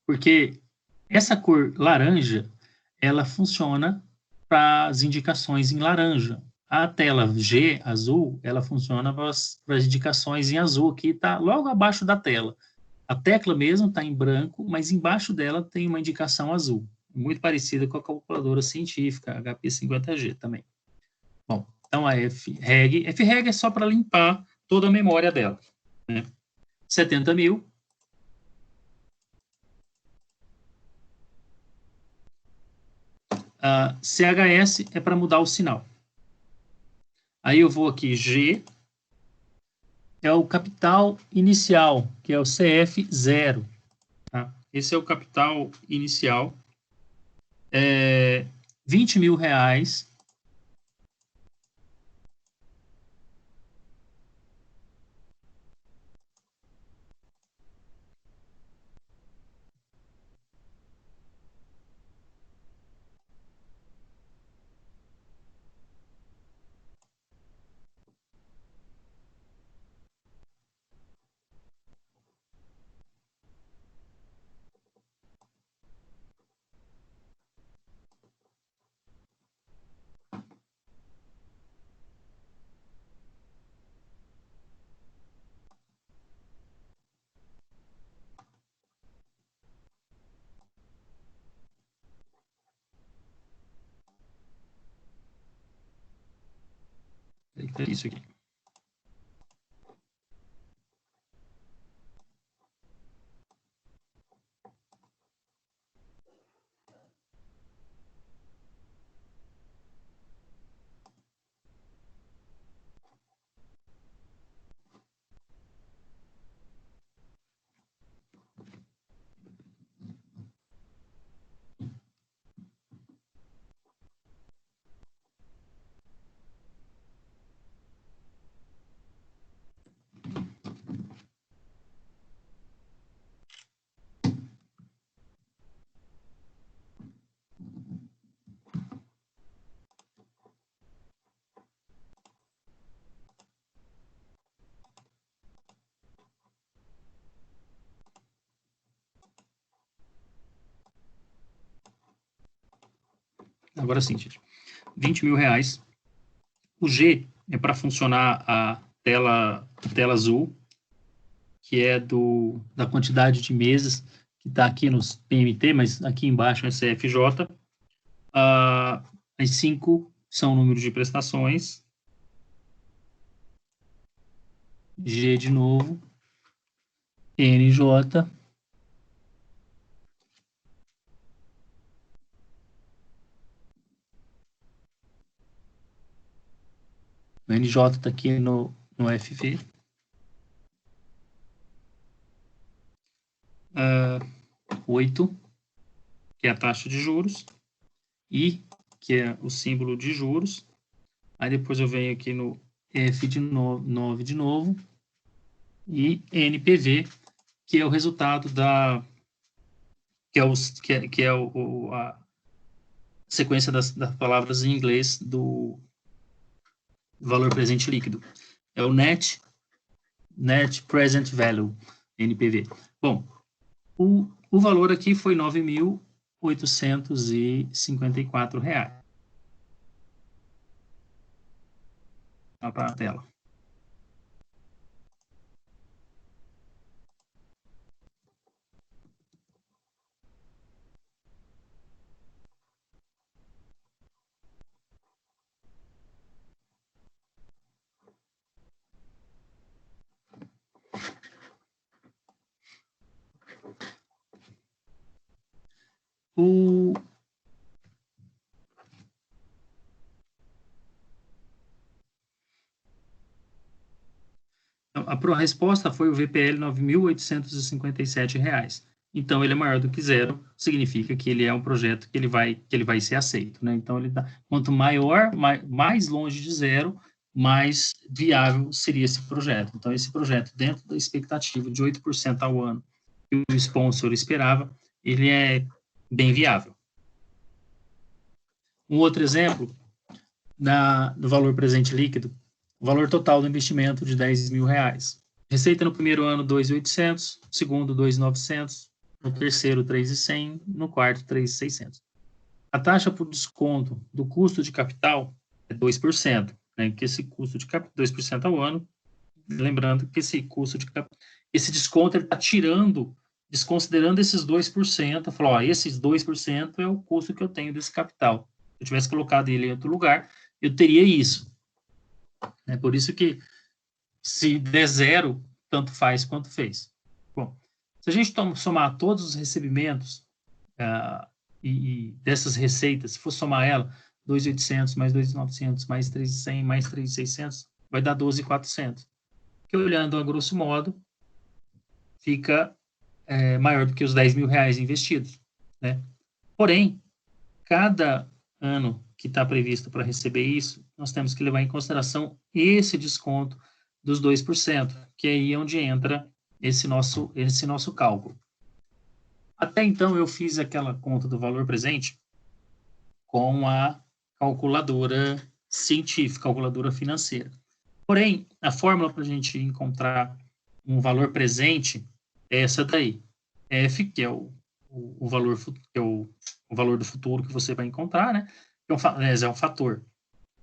porque essa cor laranja, ela funciona para as indicações em laranja. A tela G, azul, ela funciona para as indicações em azul, que está logo abaixo da tela. A tecla mesmo está em branco, mas embaixo dela tem uma indicação azul, muito parecida com a calculadora científica, HP 50G também. Bom, então a FREG é só para limpar toda a memória dela. Né? 70 mil. CHS é para mudar o sinal. Aí eu vou aqui, G é o capital inicial, que é o CF0. Tá? Esse é o capital inicial. 20 mil reais. É isso aqui. Agora sim, gente. 20 mil reais. O G é para funcionar a tela azul, que é da quantidade de meses que está aqui nos PMT, mas aqui embaixo é CFJ. As 5 são o número de prestações. G de novo. NJ. O NJ está aqui no FV. 8, que é a taxa de juros. I, que é o símbolo de juros. Aí depois eu venho aqui no F de 9 de novo. E NPV, que é o resultado da... que é a sequência das palavras em inglês do valor presente líquido. É o Net Present Value, NPV. Bom, o valor aqui foi R$ 9.854. Vá para a tela. A resposta foi o VPL R$ 9.857. Então, ele é maior do que zero, significa que ele é um projeto que ele vai ser aceito, né? Então, quanto maior, mais longe de zero, mais viável seria esse projeto. Então, esse projeto, dentro da expectativa de 8% ao ano que o sponsor esperava, ele é bem viável. Um outro exemplo, do valor presente líquido, o valor total do investimento de R$ 10.000. Receita no primeiro ano, 2.800, segundo, 2.900, no terceiro, 3.100, no quarto, 3.600. A taxa por desconto do custo de capital é 2%, né? Que esse custo de capital, 2% ao ano, lembrando que esse desconto ele está desconsiderando esses 2%, falou, ó, esses 2% é o custo que eu tenho desse capital. Se eu tivesse colocado ele em outro lugar, eu teria isso. É por isso que, se der zero, tanto faz quanto fez. Bom, se a gente somar todos os recebimentos e dessas receitas, se for somar ela, 2.800 mais 2.900 mais 3.100 mais 3.600, vai dar 12.400. Que olhando a grosso modo, fica maior do que os R$ 10.000 investidos, né? Porém, cada ano que está previsto para receber isso, nós temos que levar em consideração esse desconto dos 2%, que é aí onde entra esse nosso cálculo. Até então, eu fiz aquela conta do valor presente com a calculadora científica, calculadora financeira. Porém, a fórmula para a gente encontrar um valor presente é essa daí. F, que é o valor, que é o valor do futuro que você vai encontrar, né? É um fator.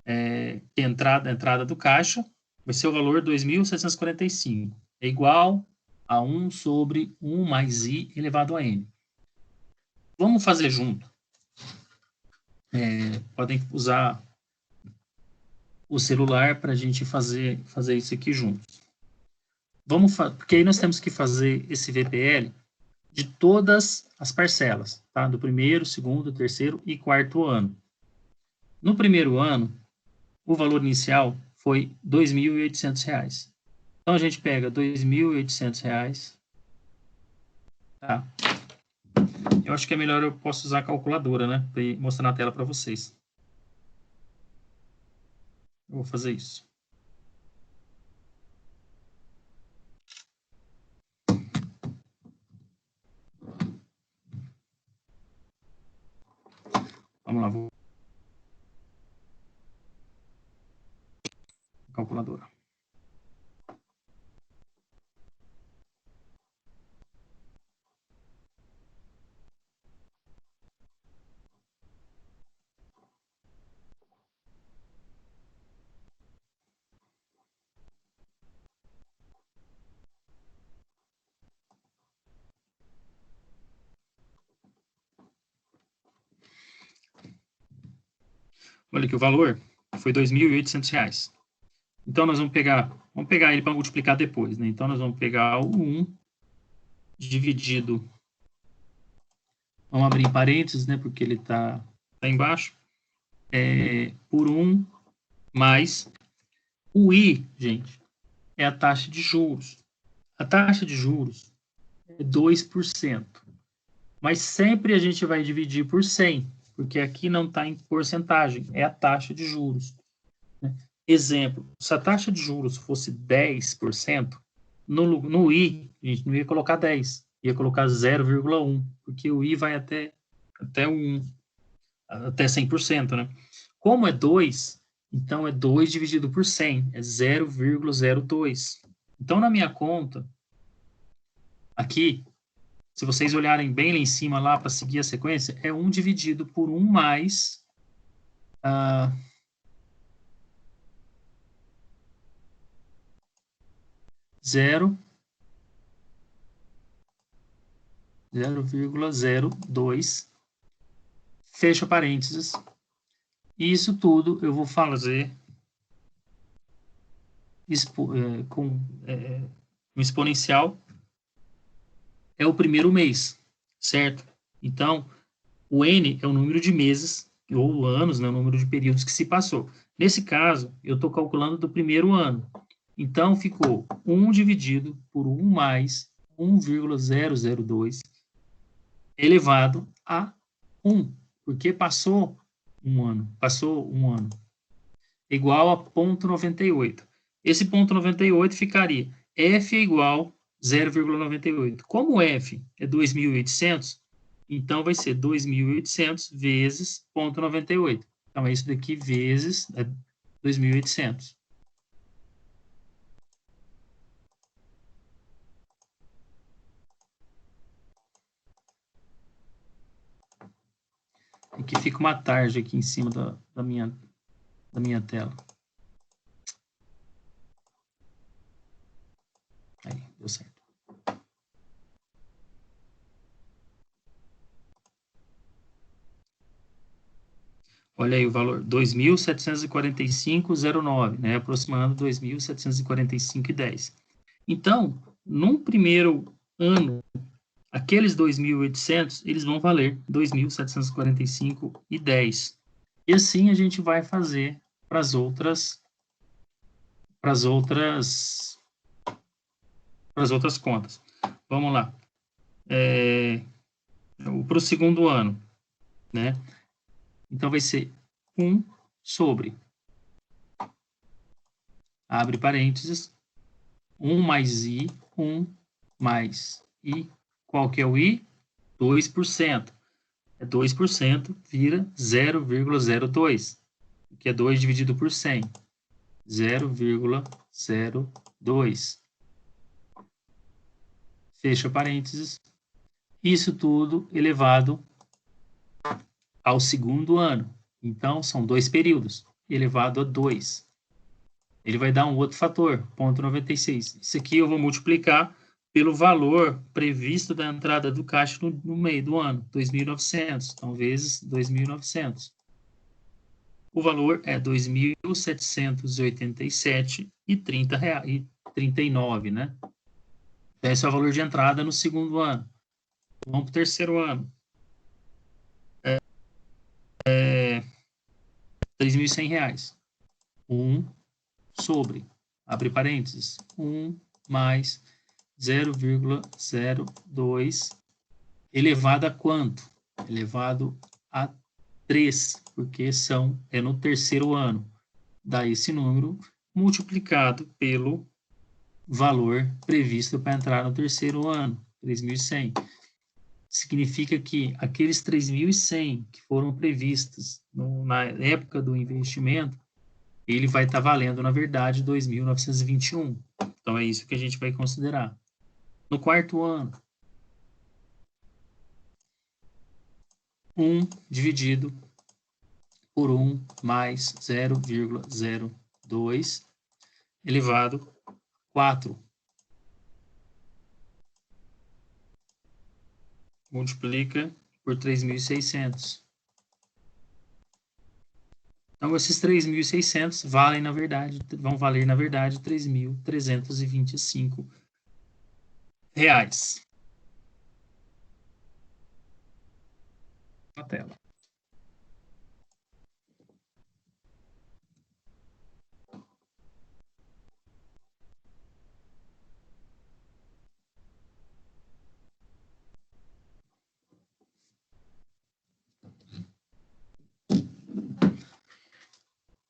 Que a entrada do caixa vai ser o valor 2.745. É igual a 1 sobre 1 mais I elevado a N. Vamos fazer junto. Podem usar o celular para a gente fazer isso aqui juntos. Porque aí nós temos que fazer esse VPL de todas as parcelas, tá? Do primeiro, segundo, terceiro e quarto ano. No primeiro ano, o valor inicial foi R$ 2.800. Então, a gente pega R$ 2.800, tá? Eu acho que é melhor eu posso usar a calculadora, né? Para mostrar na tela para vocês. Eu vou fazer isso. Vamos lá, vou... Calculadora. Olha aqui, o valor foi R$ 2.800. Então, nós vamos pegar ele para multiplicar depois, né? Então, nós vamos pegar o 1 dividido, vamos abrir em parênteses, né? Porque ele está embaixo, por 1 mais o I, gente, é a taxa de juros. A taxa de juros é 2%. Mas sempre a gente vai dividir por 100, porque aqui não está em porcentagem, é a taxa de juros. Né? Exemplo, se a taxa de juros fosse 10%, no I, a gente não ia colocar 10, ia colocar 0,1, porque o I vai até 100%, né? Como é 2, então é 2 dividido por 100, é 0,02. Então, na minha conta, aqui, se vocês olharem bem lá em cima, lá para seguir a sequência, é 1 dividido por 1 mais... 0,02, fecha parênteses, e isso tudo eu vou fazer com um exponencial, é o primeiro mês, certo? Então, o N é o número de meses, ou anos, né, o número de períodos que se passou. Nesse caso, eu estou calculando do primeiro ano. Então, ficou 1 dividido por 1 mais 1,002 elevado a 1, porque passou um ano, igual a 0,98. Esse 0,98 ficaria F é igual a 0,98. Como F é 2.800, então vai ser 2.800 vezes 0,98. Então, é isso daqui vezes 2.800. Aqui fica uma tarja aqui em cima da minha tela. Aí, deu certo. Olha aí o valor, 2.745,09, né? Aproximando 2.745,10. Então, num primeiro ano, aqueles 2.800, eles vão valer 2.745,10. E assim a gente vai fazer para as outras contas. Vamos lá. Para o segundo ano, né? Então vai ser 1 sobre, abre parênteses, 1 mais I, 1 mais I. Qual que é o I? 2%. 2% vira 0,02, que é 2 dividido por 100. 0,02. Fecha parênteses. Isso tudo elevado ao segundo ano. Então, são 2 períodos, elevado a 2. Ele vai dar um outro fator, 0,96. Isso aqui eu vou multiplicar pelo valor previsto da entrada do caixa no meio do ano, 2.900. Então, vezes 2.900. O valor é R$ 2.787,39, né? Então, esse é o valor de entrada no segundo ano. Vamos para o terceiro ano. R$ 3.100. 1 sobre, abre parênteses, 1 mais 0,02 elevado a quanto? Elevado a 3, porque é no terceiro ano. Dá esse número multiplicado pelo valor previsto para entrar no terceiro ano, 3.100. Significa que aqueles 3.100 que foram previstos na época do investimento, ele vai estar valendo, na verdade, 2.921. Então, é isso que a gente vai considerar. No quarto ano, 1 dividido por 1 mais 0,02 elevado a 4. Multiplica por 3.600. Então, esses 3.600 vão valer, na verdade, 3.325 reais. Na tela.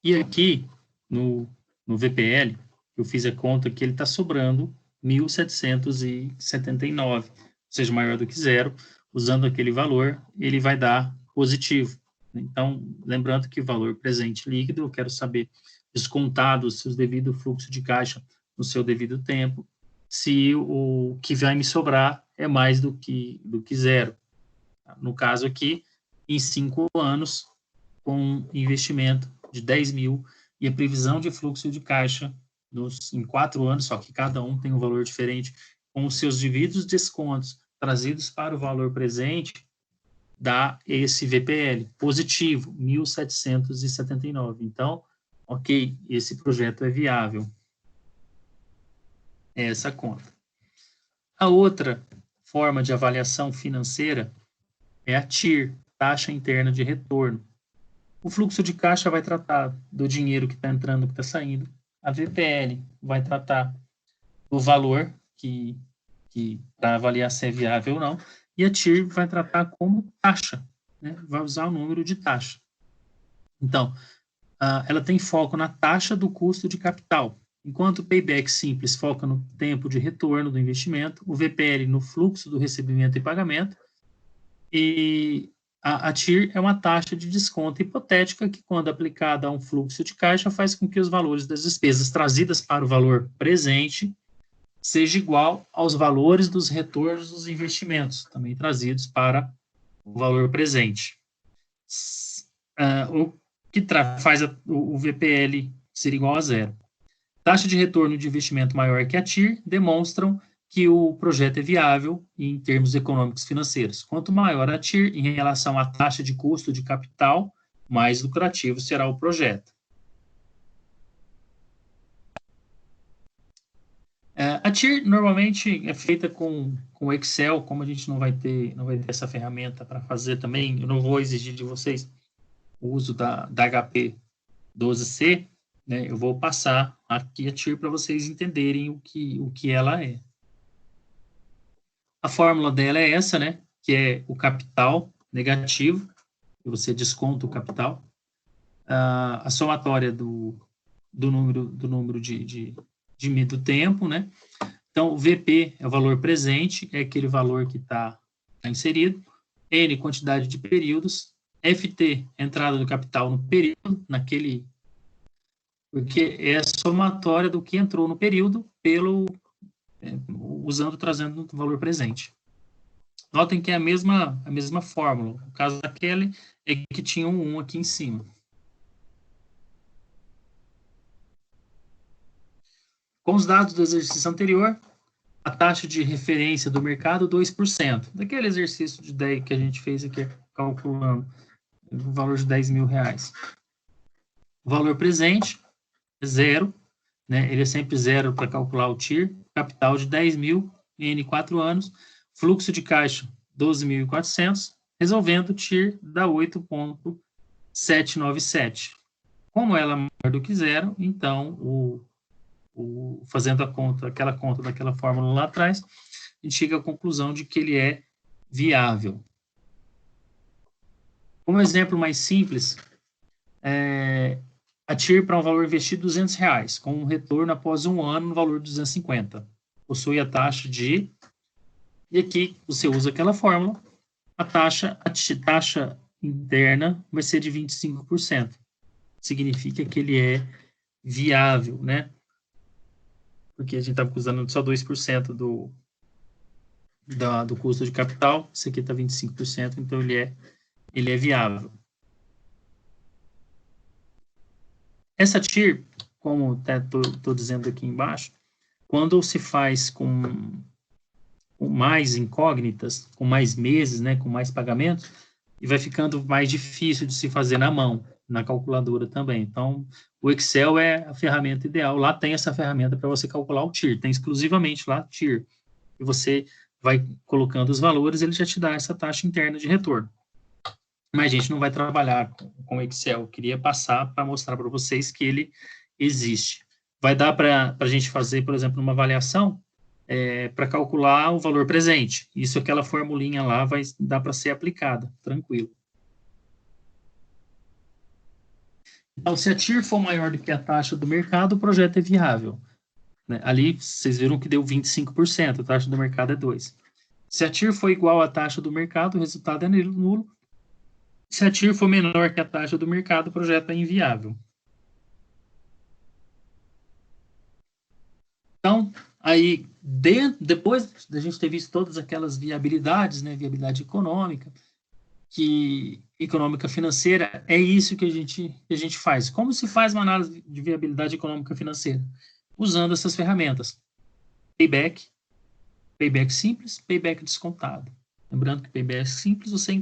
E aqui no VPL, eu fiz a conta que ele está sobrando 1.779, ou seja, maior do que zero. Usando aquele valor, ele vai dar positivo. Então, lembrando que o valor presente líquido, eu quero saber, descontado o seu devido fluxo de caixa no seu devido tempo, se o que vai me sobrar é mais do que zero. No caso aqui, em 5 anos, com investimento de 10 mil e a previsão de fluxo de caixa em 4 anos, só que cada um tem um valor diferente, com os seus devidos descontos trazidos para o valor presente, dá esse VPL positivo, 1.779. Então, ok, esse projeto é viável. É essa conta. A outra forma de avaliação financeira é a TIR, taxa interna de retorno. O fluxo de caixa vai tratar do dinheiro que está entrando, que está saindo. A VPL vai tratar do valor que para avaliar se é viável ou não. E a TIR vai tratar como taxa, né? Vai usar o número de taxa. Então, ela tem foco na taxa do custo de capital. Enquanto o payback simples foca no tempo de retorno do investimento, o VPL no fluxo do recebimento e pagamento, e a TIR é uma taxa de desconto hipotética que, quando aplicada a um fluxo de caixa, faz com que os valores das despesas trazidas para o valor presente seja igual aos valores dos retornos dos investimentos, também trazidos para o valor presente. O que faz o VPL ser igual a zero. Taxa de retorno de investimento maior que a TIR demonstram que o projeto é viável em termos econômicos financeiros. Quanto maior a TIR em relação à taxa de custo de capital, mais lucrativo será o projeto. A TIR normalmente é feita com Excel, como a gente não vai ter essa ferramenta para fazer também, eu não vou exigir de vocês o uso da HP 12C, né? Eu vou passar aqui a TIR para vocês entenderem o que ela é. A fórmula dela é essa, né? Que é o capital negativo, que você desconta o capital, a somatória do número do tempo, né? Então, o VP é o valor presente, é aquele valor que está inserido, N, quantidade de períodos, FT, entrada do capital no período, porque é a somatória do que entrou no período trazendo o valor presente. Notem que é a mesma fórmula. O caso daquele é que tinha um 1 aqui em cima. Com os dados do exercício anterior, a taxa de referência do mercado, 2%. Daquele exercício de 10 que a gente fez aqui, calculando o valor de 10 mil reais. O valor presente é zero, né? Ele é sempre zero para calcular o TIR. Capital de 10 mil, N 4 anos. Fluxo de caixa, 12.400. Resolvendo o TIR, dá 8,797. Como ela é maior do que zero, então, fazendo aquela conta daquela fórmula lá atrás, a gente chega à conclusão de que ele é viável. Como exemplo mais simples, a TIR para um valor investido de R$200, com um retorno após 1 ano no valor de 250. Possui a taxa de... E aqui você usa aquela fórmula, a taxa interna vai ser de 25%. Significa que ele é viável, né? Porque a gente está usando só 2% do custo de capital, isso aqui está 25%, então ele é viável. Essa TIR, como estou dizendo aqui embaixo, quando se faz com mais incógnitas, com mais meses, né, com mais pagamentos, e vai ficando mais difícil de se fazer na mão, na calculadora também. Então, o Excel é a ferramenta ideal. Lá tem essa ferramenta para você calcular o TIR. Tem exclusivamente lá TIR. E você vai colocando os valores, ele já te dá essa taxa interna de retorno. Mas a gente não vai trabalhar com Excel. Eu queria passar para mostrar para vocês que ele existe. Vai dar para a gente fazer, por exemplo, uma avaliação para calcular o valor presente. Isso, aquela formulinha lá, vai dar para ser aplicada, tranquilo. Então, se a TIR for maior do que a taxa do mercado, o projeto é viável. Né? Ali, vocês viram que deu 25%, a taxa do mercado é 2%. Se a TIR for igual à taxa do mercado, o resultado é nulo. Se a TIR for menor que a taxa do mercado, o projeto é inviável. Então, aí, depois da gente ter visto todas aquelas viabilidades, né, viabilidade econômica, econômica financeira, é isso que a gente faz. Como se faz uma análise de viabilidade econômica financeira? Usando essas ferramentas. Payback simples, payback descontado. Lembrando que payback simples você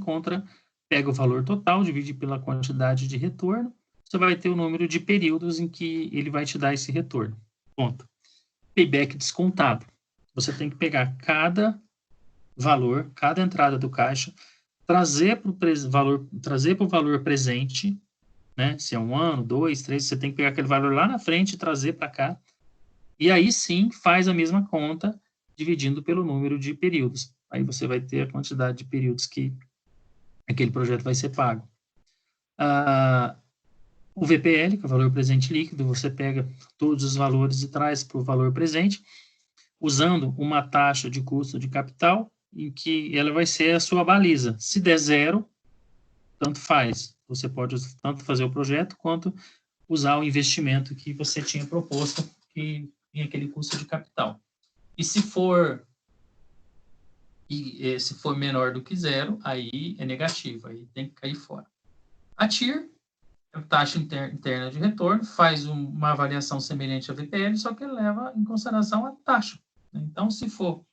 pega o valor total, divide pela quantidade de retorno, você vai ter o número de períodos em que ele vai te dar esse retorno. Ponto. Payback descontado. Você tem que pegar cada valor, cada entrada do caixa, trazer para o valor presente, né? Se é 1 ano, 2, 3, você tem que pegar aquele valor lá na frente e trazer para cá. E aí sim faz a mesma conta, dividindo pelo número de períodos. Aí você vai ter a quantidade de períodos que aquele projeto vai ser pago. O VPL, que é o valor presente líquido, você pega todos os valores e traz para o valor presente, usando uma taxa de custo de capital, em que ela vai ser a sua baliza. Se der 0, tanto faz. Você pode tanto fazer o projeto, quanto usar o investimento que você tinha proposto, que tem aquele custo de capital. E se for menor do que 0, aí é negativo, aí tem que cair fora. A TIR, a taxa interna de retorno, faz uma avaliação semelhante à VPL, só que leva em consideração a taxa. Então, se for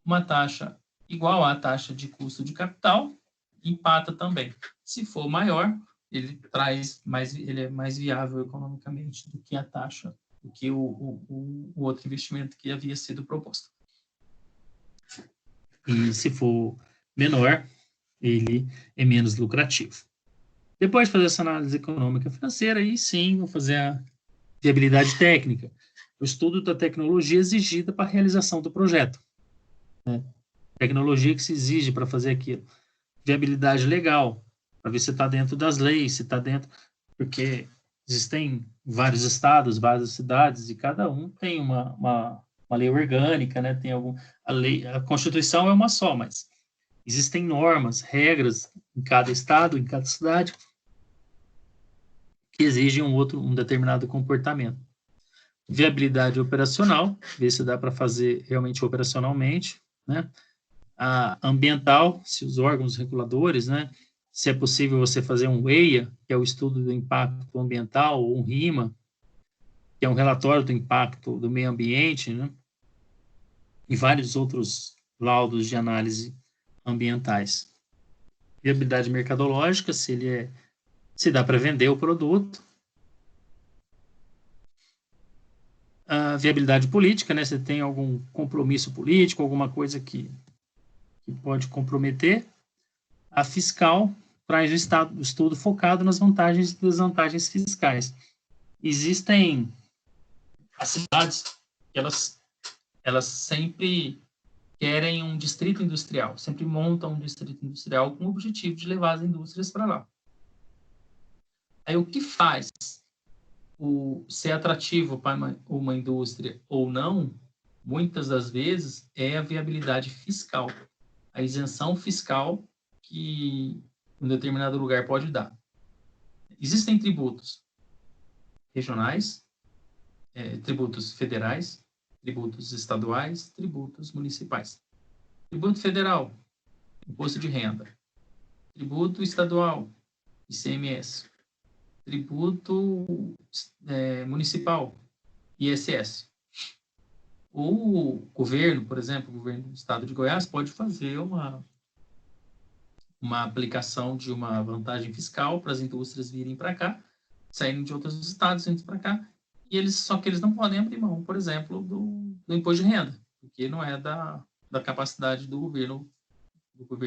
uma taxa igual à taxa de custo de capital, empata também. Se for maior, ele é mais viável economicamente do que a taxa, do que o outro investimento que havia sido proposto. E se for menor, ele é menos lucrativo. Depois de fazer essa análise econômica financeira, aí sim vou fazer a viabilidade técnica, o estudo da tecnologia exigida para a realização do projeto. Né? Tecnologia que se exige para fazer aquilo. Viabilidade legal, para ver se está dentro das leis, se está dentro... Porque existem vários estados, várias cidades, e cada um tem uma lei orgânica, né? Tem a Constituição é uma só, mas existem normas, regras em cada estado, em cada cidade, que exigem um determinado comportamento. Viabilidade operacional, ver se dá para fazer realmente operacionalmente, né? A ambiental, se os órgãos reguladores, né? Se é possível você fazer um EIA, que é o estudo do impacto ambiental, ou um RIMA, que é um relatório do impacto do meio ambiente, né? E vários outros laudos de análise ambientais. Viabilidade mercadológica, se dá para vender o produto. A viabilidade política, né? Se tem algum compromisso político, alguma coisa que pode comprometer. A fiscal traz o estudo focado nas vantagens e desvantagens fiscais. Existem as cidades que elas sempre querem um distrito industrial, sempre montam um distrito industrial com o objetivo de levar as indústrias para lá. Aí o que faz ser atrativo para uma indústria ou não, muitas das vezes, é a viabilidade fiscal, a isenção fiscal que um determinado lugar pode dar. Existem tributos regionais, tributos federais, tributos estaduais, tributos municipais. Tributo federal, imposto de renda. Tributo estadual, ICMS. Tributo municipal, ISS. O governo, por exemplo, o governo do estado de Goiás pode fazer uma aplicação de uma vantagem fiscal para as indústrias virem para cá, saindo de outros estados, indo para cá, só que eles não podem abrir mão, por exemplo, do imposto de renda, porque não é da capacidade do governo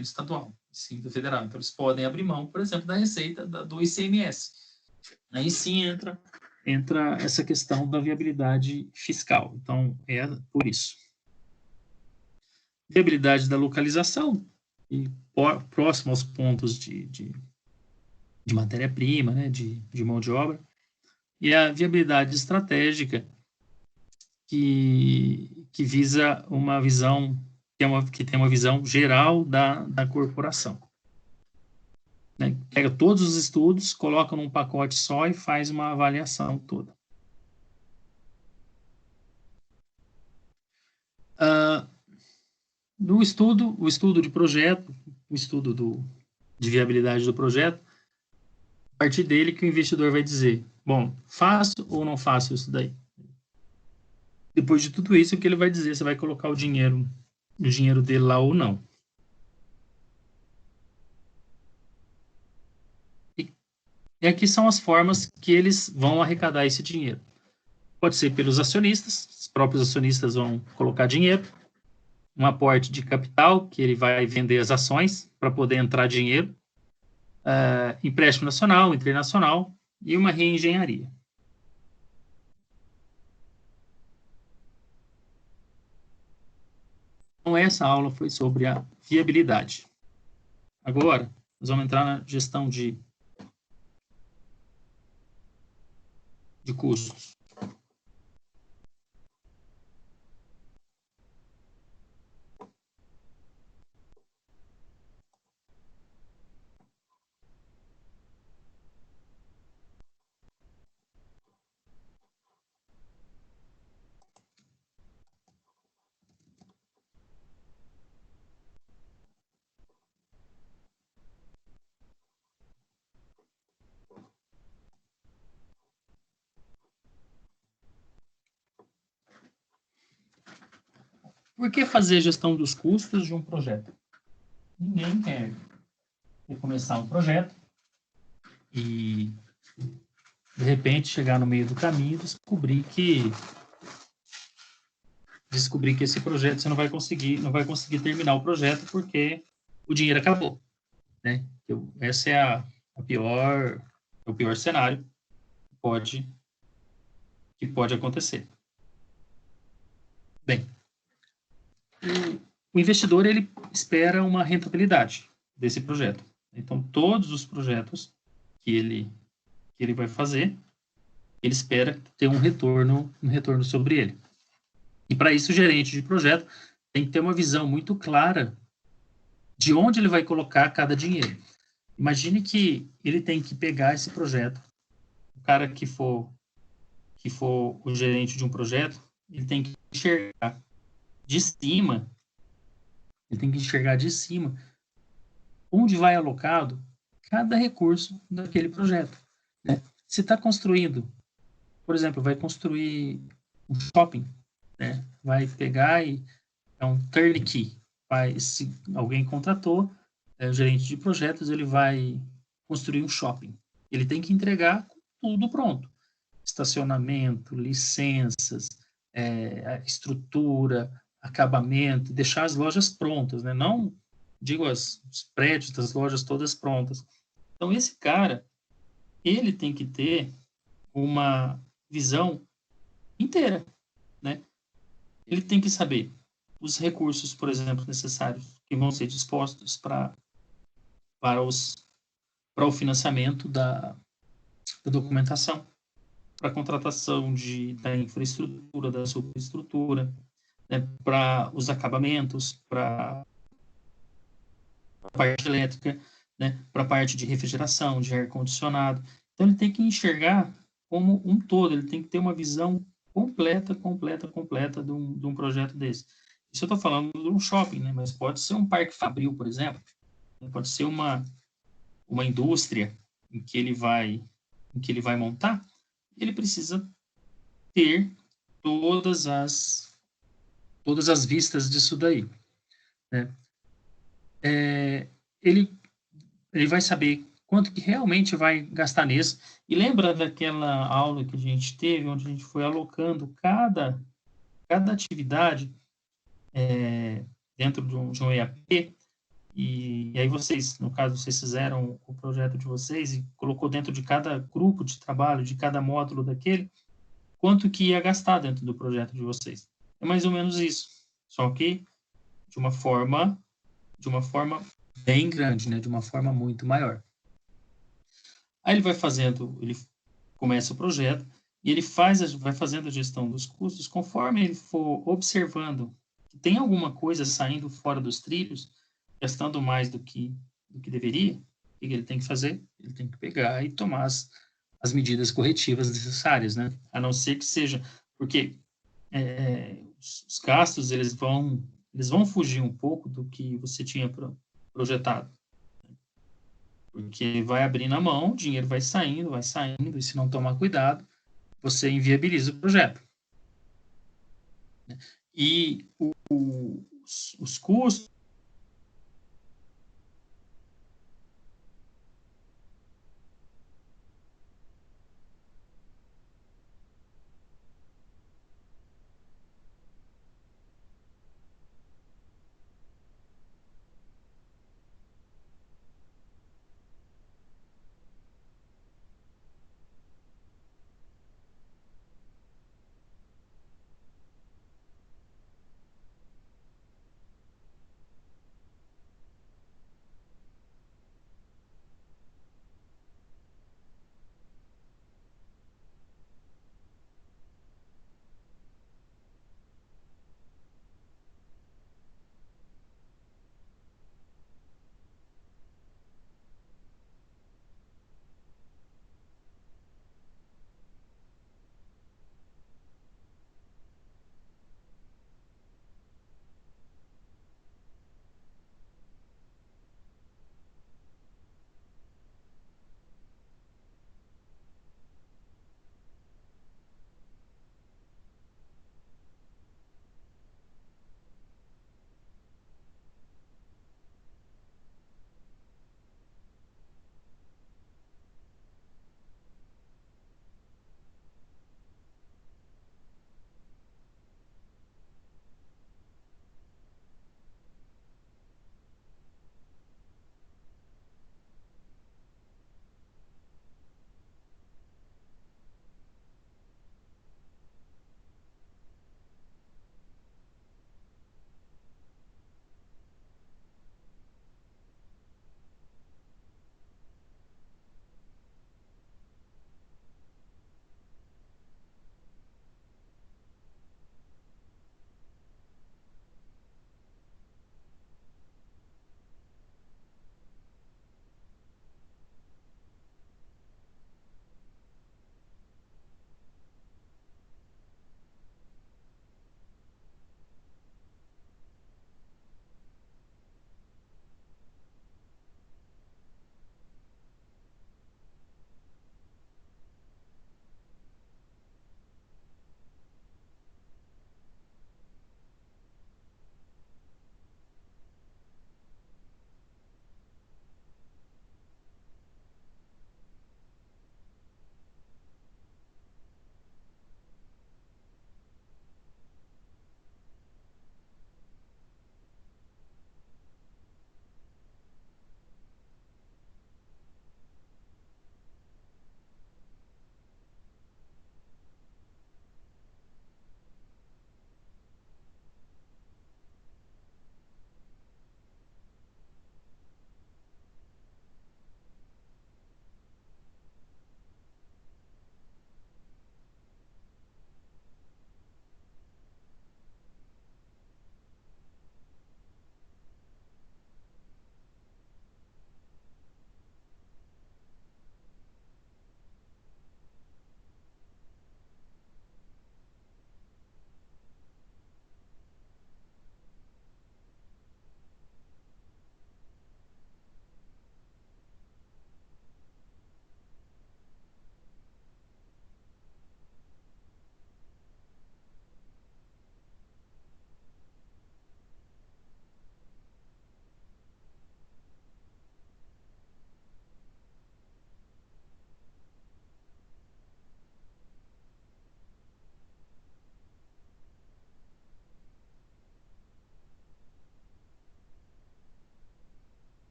estadual, sim do federal. Então, eles podem abrir mão, por exemplo, da receita do ICMS. Aí sim entra essa questão da viabilidade fiscal. Então, é por isso. Viabilidade da localização, e próximo aos pontos de de matéria-prima, né, de mão de obra, e a viabilidade estratégica, que visa uma visão, que tem uma visão geral da corporação. Né? Pega todos os estudos, coloca num pacote só e faz uma avaliação toda. No estudo, o estudo de projeto, o estudo de viabilidade do projeto, a partir dele que o investidor vai dizer, bom, faço ou não faço isso daí? Depois de tudo isso, o que ele vai dizer, se vai colocar o dinheiro dele lá ou não. E aqui são as formas que eles vão arrecadar esse dinheiro. Pode ser pelos acionistas, os próprios acionistas vão colocar dinheiro, um aporte de capital, que ele vai vender as ações para poder entrar dinheiro, empréstimo nacional, internacional e uma reengenharia. Então, essa aula foi sobre a viabilidade. Agora, nós vamos entrar na gestão de custos. Por que fazer gestão dos custos de um projeto? Ninguém quer começar um projeto e, de repente, chegar no meio do caminho e descobrir que esse projeto você não vai conseguir terminar o projeto porque o dinheiro acabou, né? Essa é o pior cenário que pode acontecer. Bem, o investidor ele espera uma rentabilidade desse projeto. Então, todos os projetos que ele vai fazer, ele espera ter um retorno sobre ele. E para isso, o gerente de projeto tem que ter uma visão muito clara de onde ele vai colocar cada dinheiro. Imagine que ele tem que pegar esse projeto, o cara que for o gerente de um projeto, ele tem que enxergar de cima, onde vai alocado cada recurso daquele projeto. Né? Se está construindo, por exemplo, vai construir um shopping, né? Vai pegar e é um turnkey. Se alguém contratou, o gerente de projetos, ele vai construir um shopping. Ele tem que entregar tudo pronto. Estacionamento, licenças, estrutura, acabamento, deixar as lojas prontas, né? Não, digo, os prédios das lojas todas prontas. Então, esse cara, ele tem que ter uma visão inteira, né? Ele tem que saber os recursos, por exemplo, necessários que vão ser dispostos para o financiamento da documentação, para a contratação da infraestrutura, da superestrutura, né, para os acabamentos, para a parte elétrica, né, para a parte de refrigeração, de ar-condicionado. Então, ele tem que enxergar como um todo, ele tem que ter uma visão completa de um projeto desse. Isso eu estou falando de um shopping, né, mas pode ser um parque fabril, por exemplo, pode ser uma indústria em que ele vai montar, ele precisa ter todas as vistas disso daí, né? Ele vai saber quanto que realmente vai gastar nisso. E lembra daquela aula que a gente teve, onde a gente foi alocando cada atividade dentro de um EAP, e aí vocês, no caso, vocês fizeram o projeto de vocês e colocou dentro de cada grupo de trabalho, de cada módulo daquele, quanto que ia gastar dentro do projeto de vocês. É mais ou menos isso, só que de uma forma bem grande, né? De uma forma muito maior. Aí ele começa o projeto e ele vai fazendo a gestão dos custos conforme ele for observando que tem alguma coisa saindo fora dos trilhos, gastando mais do que deveria. O que ele tem que fazer? Ele tem que pegar e tomar as medidas corretivas necessárias, né? A não ser que seja, porque os gastos eles vão fugir um pouco do que você tinha projetado, porque vai abrindo a mão, o dinheiro vai saindo, e se não tomar cuidado, você inviabiliza o projeto. E os custos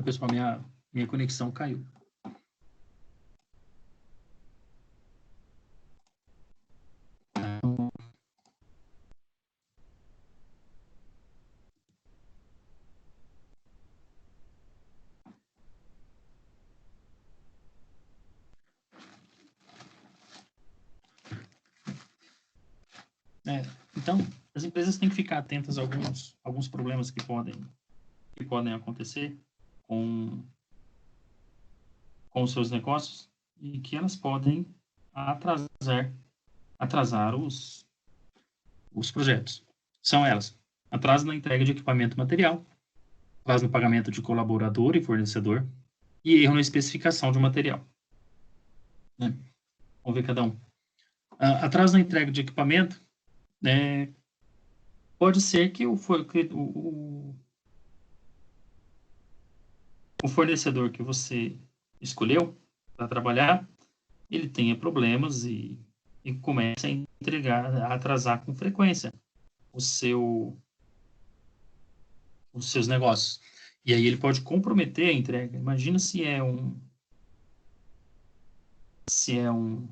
Pessoal, minha conexão caiu. Então, as empresas têm que ficar atentas a alguns problemas que podem acontecer com os seus negócios e que elas podem atrasar os projetos. São elas: atraso na entrega de equipamento material, atraso no pagamento de colaborador e fornecedor e erro na especificação de um material. Né? Vamos ver cada um. Atraso na entrega de equipamento, pode ser que o fornecedor que você escolheu para trabalhar, ele tenha problemas e comece a atrasar com frequência os seus negócios. E aí ele pode comprometer a entrega. Imagina se é um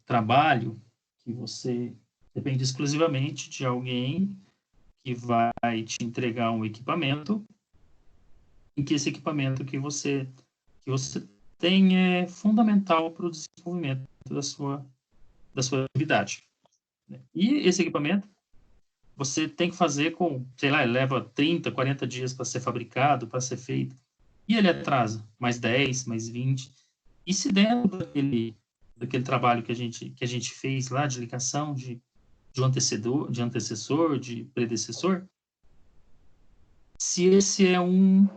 trabalho que você depende exclusivamente de alguém que vai te entregar um equipamento, em que esse equipamento que você tem é fundamental para o desenvolvimento da sua atividade. E esse equipamento você tem que fazer com, sei lá, ele leva 30, 40 dias para ser fabricado, para ser feito, e ele atrasa mais 10, mais 20. E se dentro daquele trabalho que a gente fez lá, de ligação, de antecessor, de predecessor, se esse é um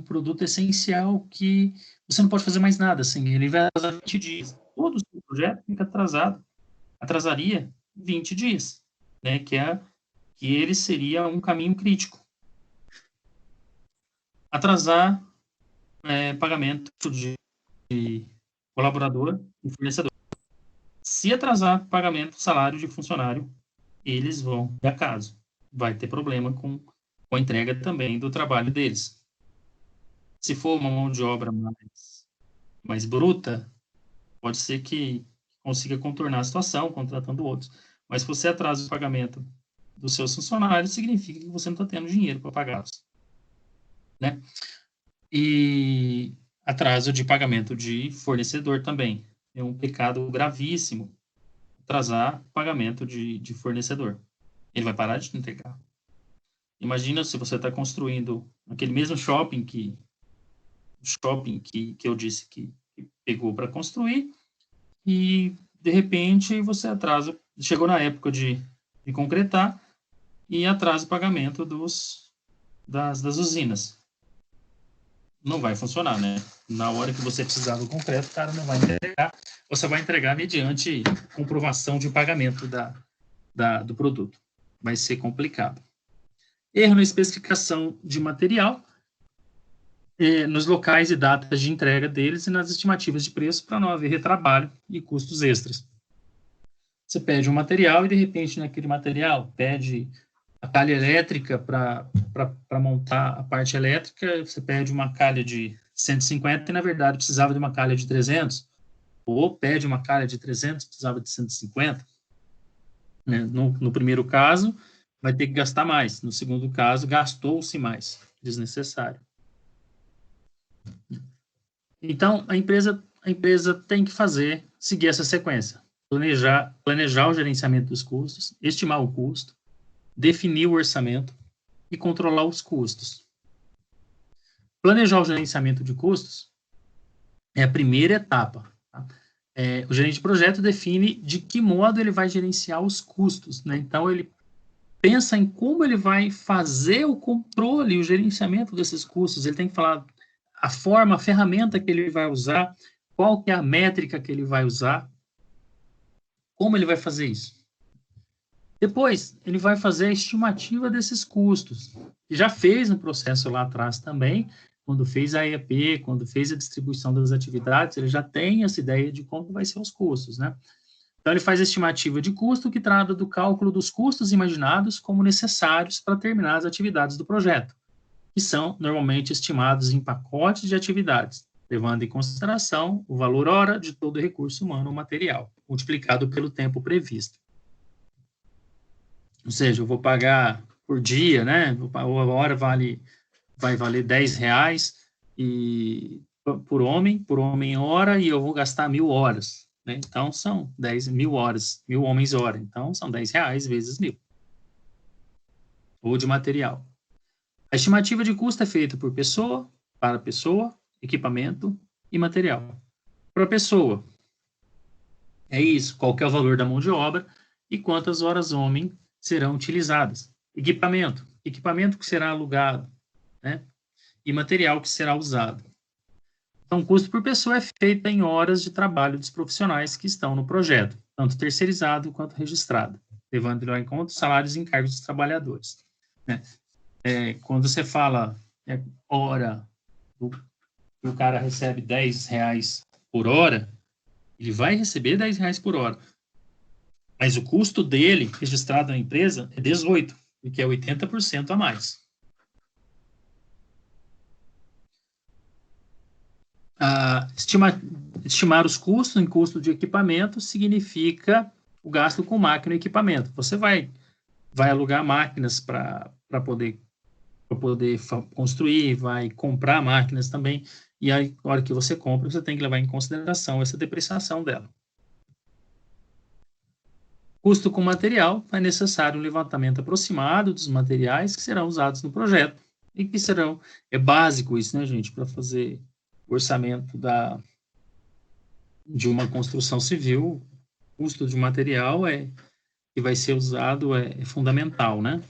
produto essencial que você não pode fazer mais nada, assim, ele vai atrasar 20 dias. Todo o seu projeto fica atrasaria 20 dias, né, que ele seria um caminho crítico. Atrasar pagamento de colaborador e fornecedor. Se atrasar pagamento, salário de funcionário, eles vão ter acaso. Vai ter problema com a entrega também do trabalho deles. Se for uma mão de obra mais bruta, pode ser que consiga contornar a situação contratando outros. Mas se você atrasa o pagamento dos seus funcionários, significa que você não está tendo dinheiro para pagá-los. Né? E atraso de pagamento de fornecedor também. É um pecado gravíssimo atrasar pagamento de fornecedor. Ele vai parar de te entregar. Imagina se você está construindo aquele mesmo shopping que eu disse que pegou para construir e, de repente, você atrasa, chegou na época de concretar e atrasa o pagamento das usinas. Não vai funcionar, né? Na hora que você precisar do concreto, o cara não vai entregar. Você vai entregar mediante comprovação de pagamento do produto. Vai ser complicado. Erro na especificação de material, nos locais e datas de entrega deles e nas estimativas de preço para não haver retrabalho e custos extras. Você pede um material e, de repente, naquele material, pede a calha elétrica para montar a parte elétrica, você pede uma calha de 150 e, na verdade, precisava de uma calha de 300, ou pede uma calha de 300, precisava de 150. No primeiro caso, vai ter que gastar mais. No segundo caso, gastou-se mais, desnecessário. Então, a empresa tem que seguir essa sequência. Planejar o gerenciamento dos custos, estimar o custo, definir o orçamento e controlar os custos. Planejar o gerenciamento de custos é a primeira etapa. Tá? O gerente de projeto define de que modo ele vai gerenciar os custos. Né? Então, ele pensa em como ele vai fazer o controle e o gerenciamento desses custos. Ele tem que falar a ferramenta que ele vai usar, qual que é a métrica que ele vai usar, como ele vai fazer isso. Depois, ele vai fazer a estimativa desses custos. E já fez um processo lá atrás também, quando fez a EAP, quando fez a distribuição das atividades, ele já tem essa ideia de como vai ser os custos, né? Então, ele faz a estimativa de custo que trata do cálculo dos custos imaginados como necessários para terminar as atividades do projeto, que são normalmente estimados em pacotes de atividades, levando em consideração o valor hora de todo recurso humano ou material, multiplicado pelo tempo previsto. Ou seja, eu vou pagar por dia, né? A hora vai valer R$10 e por homem hora, e eu vou gastar 1.000 horas. Né? Então, são 10.000 horas, 1.000 homens hora. Então, são R$10 vezes 1.000. Ou de material. A estimativa de custo é feita por pessoa, para pessoa, equipamento e material. Para pessoa, é isso, qual que é o valor da mão de obra e quantas horas homem serão utilizadas. Equipamento que será alugado, né? E material que será usado. Então, o custo por pessoa é feito em horas de trabalho dos profissionais que estão no projeto, tanto terceirizado quanto registrado, levando em conta os salários e encargos dos trabalhadores. Né? Quando você fala hora, o cara recebe R$10 por hora, ele vai receber R$10 por hora. Mas o custo dele, registrado na empresa, é 18, que é 80% a mais. Estimar os custos em custo de equipamento significa o gasto com máquina e equipamento. Você vai alugar máquinas para poder construir, vai comprar máquinas também, e aí, na hora que você compra, você tem que levar em consideração essa depreciação dela. Custo com material, é necessário um levantamento aproximado dos materiais que serão usados no projeto, e que serão, é básico isso, né, gente, para fazer o orçamento de uma construção civil, o custo de material que vai ser usado é fundamental, né?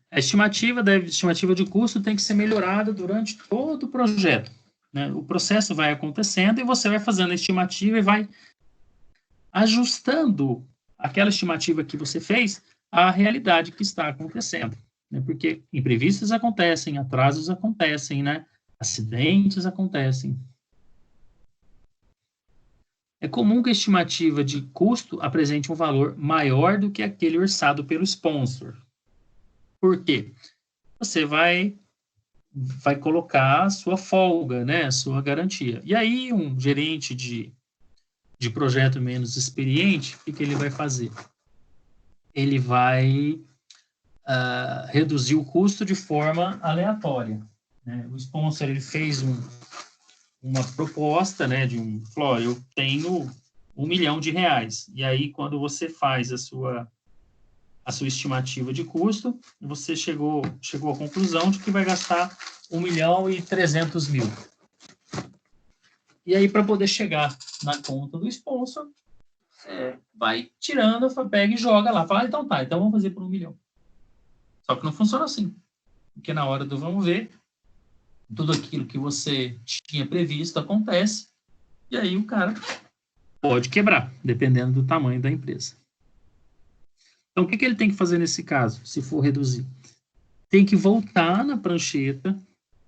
A estimativa de custo tem que ser melhorada durante todo o projeto. Né? O processo vai acontecendo e você vai fazendo a estimativa e vai ajustando aquela estimativa que você fez à realidade que está acontecendo. Né? Porque imprevistos acontecem, atrasos acontecem, né? Acidentes acontecem. É comum que a estimativa de custo apresente um valor maior do que aquele orçado pelo sponsor. Por quê? Você vai colocar a sua folga, né, a sua garantia. E aí, um gerente de projeto menos experiente, o que ele vai fazer? Ele vai reduzir o custo de forma aleatória. Né? O sponsor ele fez uma proposta, né, falou, eu tenho R$1 milhão. E aí, quando você faz a sua estimativa de custo, você chegou à conclusão de que vai gastar R$1.300.000. E aí, para poder chegar na conta do sponsor, vai tirando, pega e joga lá. Fala, então tá, então vamos fazer por R$1 milhão. Só que não funciona assim. Porque na hora do vamos ver, tudo aquilo que você tinha previsto acontece, e aí o cara pode quebrar, dependendo do tamanho da empresa. Então, o que ele tem que fazer nesse caso, se for reduzir? Tem que voltar na prancheta,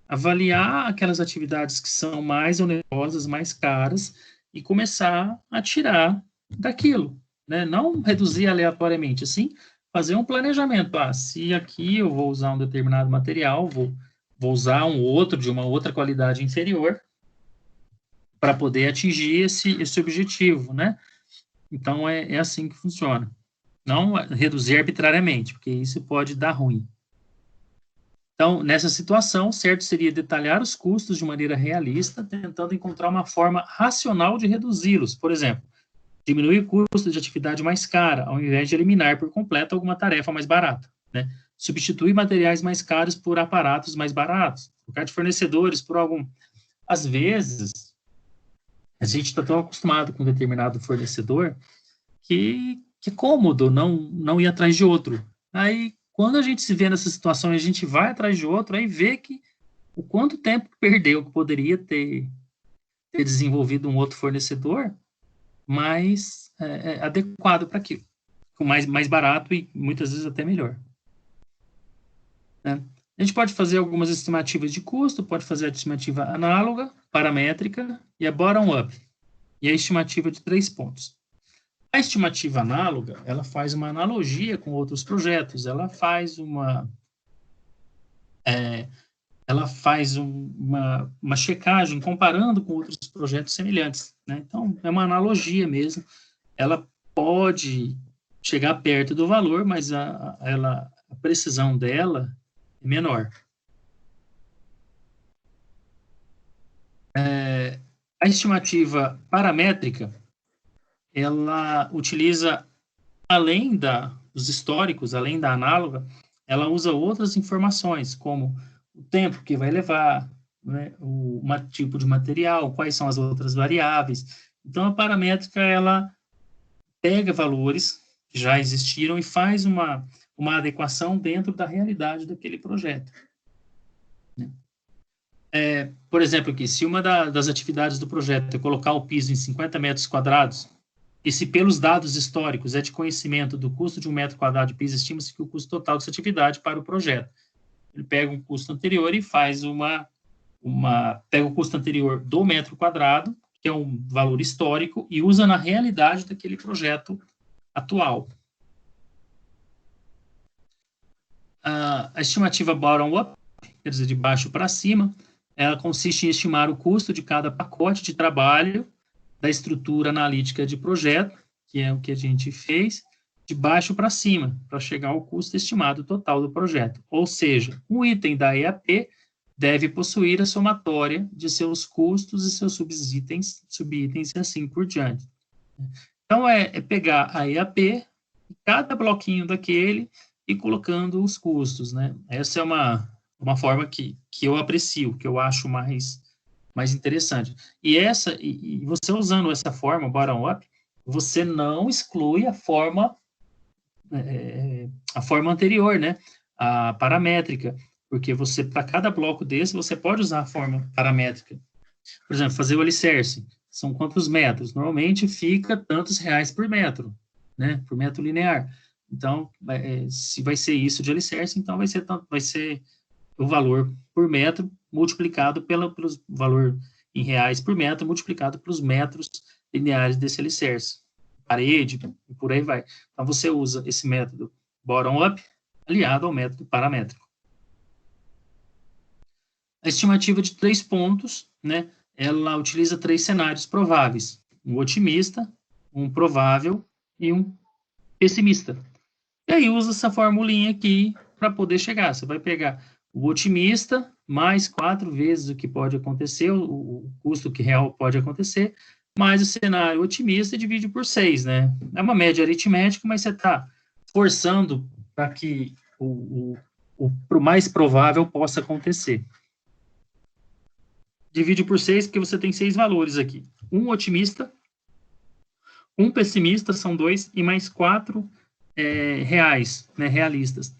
avaliar aquelas atividades que são mais onerosas, mais caras, e começar a tirar daquilo. Né? Não reduzir aleatoriamente, assim, fazer um planejamento. Se aqui eu vou usar um determinado material, vou usar um outro de uma outra qualidade inferior para poder atingir esse objetivo. Né? Então, é assim que funciona. Não reduzir arbitrariamente, porque isso pode dar ruim. Então, nessa situação, certo seria detalhar os custos de maneira realista, tentando encontrar uma forma racional de reduzi-los. Por exemplo, diminuir o custo de atividade mais cara, ao invés de eliminar por completo alguma tarefa mais barata. Né? Substituir materiais mais caros por aparatos mais baratos. Trocar de fornecedores por algum... Às vezes, a gente está tão acostumado com um determinado fornecedor que é cômodo não ir atrás de outro. Aí, quando a gente se vê nessa situação e a gente vai atrás de outro, aí vê que o quanto tempo perdeu que poderia ter desenvolvido um outro fornecedor mais adequado para aquilo, com mais barato e muitas vezes até melhor. Né? A gente pode fazer algumas estimativas de custo, pode fazer a estimativa análoga, paramétrica e a bottom-up, e a estimativa de 3 pontos. A estimativa análoga, ela faz uma analogia com outros projetos, ela faz uma checagem comparando com outros projetos semelhantes, né? Então, é uma analogia mesmo. Ela pode chegar perto do valor, mas a precisão dela é menor. A estimativa paramétrica, ela utiliza, além dos históricos, além da análoga, ela usa outras informações, como o tempo que vai levar, né, o tipo de material, quais são as outras variáveis. Então, a paramétrica, ela pega valores que já existiram e faz uma adequação dentro da realidade daquele projeto. Por exemplo, aqui, se uma das atividades do projeto é colocar o piso em 50 metros quadrados, e se pelos dados históricos é de conhecimento do custo de 1 metro quadrado de piso, estima-se que o custo total dessa atividade para o projeto. Ele pega um custo anterior e faz pega o custo anterior do metro quadrado, que é um valor histórico, e usa na realidade daquele projeto atual. A estimativa bottom-up, quer dizer, de baixo para cima, ela consiste em estimar o custo de cada pacote de trabalho da estrutura analítica de projeto, que é o que a gente fez, de baixo para cima, para chegar ao custo estimado total do projeto. Ou seja, um item da EAP deve possuir a somatória de seus custos e seus subitens e assim por diante. Então, é pegar a EAP, cada bloquinho daquele, e colocando os custos, né? Essa é uma forma que eu aprecio, que eu acho mais interessante. E você usando essa forma, bottom-up, você não exclui a forma anterior, né? A paramétrica, porque você, para cada bloco desse, você pode usar a forma paramétrica. Por exemplo, fazer o alicerce, são quantos metros? Normalmente fica tantos reais por metro, né? Por metro linear. Então, se vai ser isso de alicerce, então vai ser o valor por metro multiplicado pelo valor em reais por metro multiplicado pelos metros lineares desse alicerce, parede, e por aí vai. Então, você usa esse método bottom-up aliado ao método paramétrico. A estimativa de 3 pontos, né, ela utiliza 3 cenários prováveis, um otimista, um provável e um pessimista. E aí usa essa formulinha aqui para poder chegar. Você vai pegar o otimista mais 4 vezes o que pode acontecer, o custo que real pode acontecer, mais o cenário otimista divide por 6, né? É uma média aritmética, mas você está forçando para que o mais provável possa acontecer. Divide por 6 porque você tem 6 valores aqui. Um otimista, um pessimista, são 2, e mais 4 reais, né, realistas.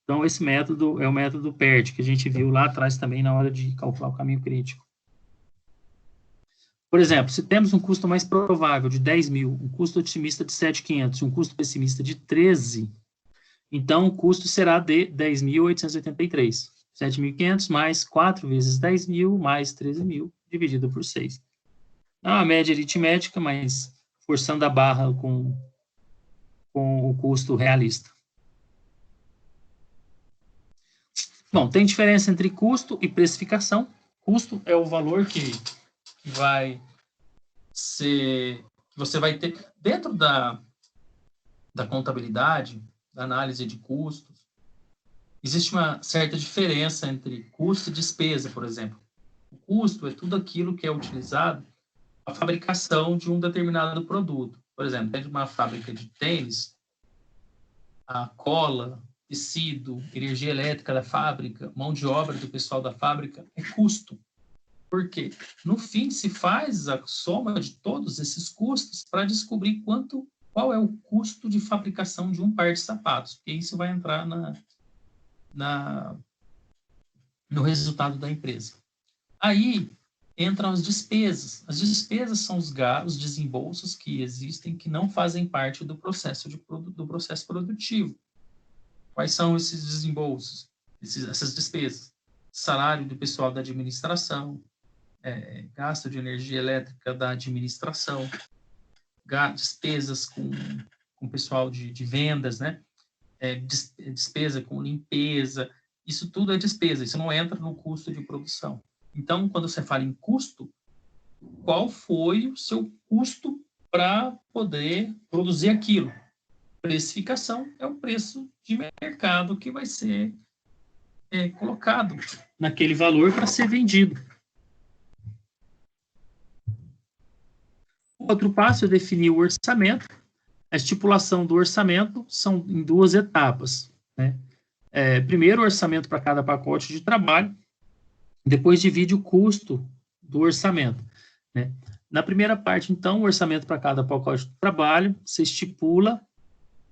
Então, esse método é o método PERT, que a gente viu lá atrás também na hora de calcular o caminho crítico. Por exemplo, se temos um custo mais provável de 10 mil, um custo otimista de 7.500 e um custo pessimista de 13, então o custo será de 10.883. 7.500 mais 4 vezes 10 mil mais 13 mil, dividido por 6. É uma média aritmética, mas forçando a barra com o custo realista. Bom, tem diferença entre custo e precificação. Custo é o valor que vai ser, que você vai ter dentro da contabilidade, da análise de custos. Existe uma certa diferença entre custo e despesa, por exemplo. O custo é tudo aquilo que é utilizado para a fabricação de um determinado produto. Por exemplo, dentro de uma fábrica de tênis, a cola, tecido, energia elétrica da fábrica, mão de obra do pessoal da fábrica é custo. Por quê? No fim, se faz a soma de todos esses custos para descobrir qual é o custo de fabricação de um par de sapatos. E isso vai entrar no resultado da empresa. Aí entram as despesas. As despesas são os desembolsos que existem que não fazem parte do processo produtivo. Quais são esses desembolsos? Essas despesas? Salário do pessoal da administração, gasto de energia elétrica da administração, despesas com o pessoal de vendas, né? Despesa com limpeza, isso tudo é despesa, isso não entra no custo de produção. Então, quando você fala em custo, qual foi o seu custo para poder produzir aquilo? Precificação é o preço de mercado que vai ser colocado naquele valor para ser vendido. O outro passo é definir o orçamento. A estipulação do orçamento são em 2 etapas, né? Primeiro, o orçamento para cada pacote de trabalho, depois divide o custo do orçamento, né? Na primeira parte, então, o orçamento para cada pacote de trabalho, se estipula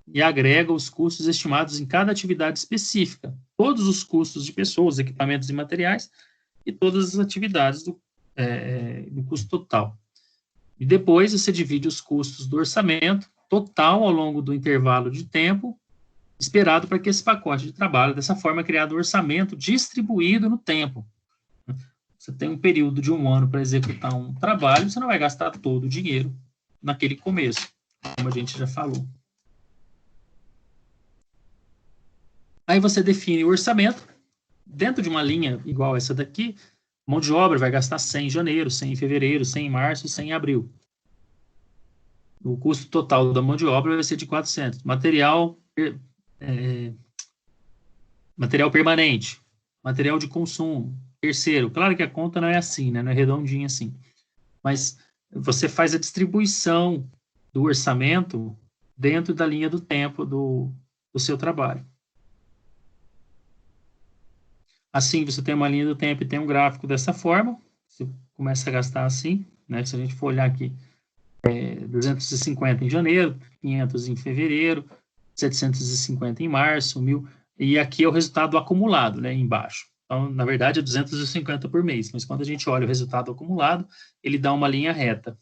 e agrega os custos estimados em cada atividade específica, todos os custos de pessoas, equipamentos e materiais, e todas as atividades do custo total. E depois você divide os custos do orçamento total ao longo do intervalo de tempo esperado para que esse pacote de trabalho, dessa forma, é criado um orçamento distribuído no tempo. Você tem um período de 1 ano para executar um trabalho, você não vai gastar todo o dinheiro naquele começo, como a gente já falou. Aí você define o orçamento, dentro de uma linha igual essa daqui, mão de obra vai gastar 100 em janeiro, 100 em fevereiro, 100 em março, 100 em abril. O custo total da mão de obra vai ser de 400. Material permanente, material de consumo, terceiro. Claro que a conta não é assim, né? Não é redondinha assim. Mas você faz a distribuição do orçamento dentro da linha do tempo do seu trabalho. Assim, você tem uma linha do tempo e tem um gráfico dessa forma. Você começa a gastar assim, né? Se a gente for olhar aqui, 250 em janeiro, 500 em fevereiro, 750 em março, 1.000, e aqui é o resultado acumulado, né, embaixo. Então, na verdade, é 250 por mês, mas quando a gente olha o resultado acumulado, ele dá uma linha reta.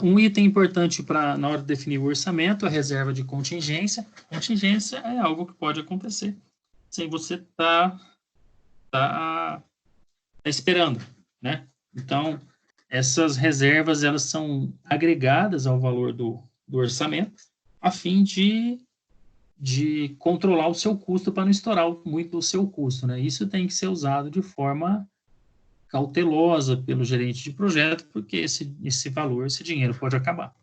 Um item importante na hora de definir o orçamento é a reserva de contingência. Contingência é algo que pode acontecer sem você estar esperando, né? Então, essas reservas, elas são agregadas ao valor do orçamento, a fim de controlar o seu custo para não estourar muito o seu custo, né? Isso tem que ser usado de forma cautelosa pelo gerente de projeto, porque esse valor, esse dinheiro pode acabar.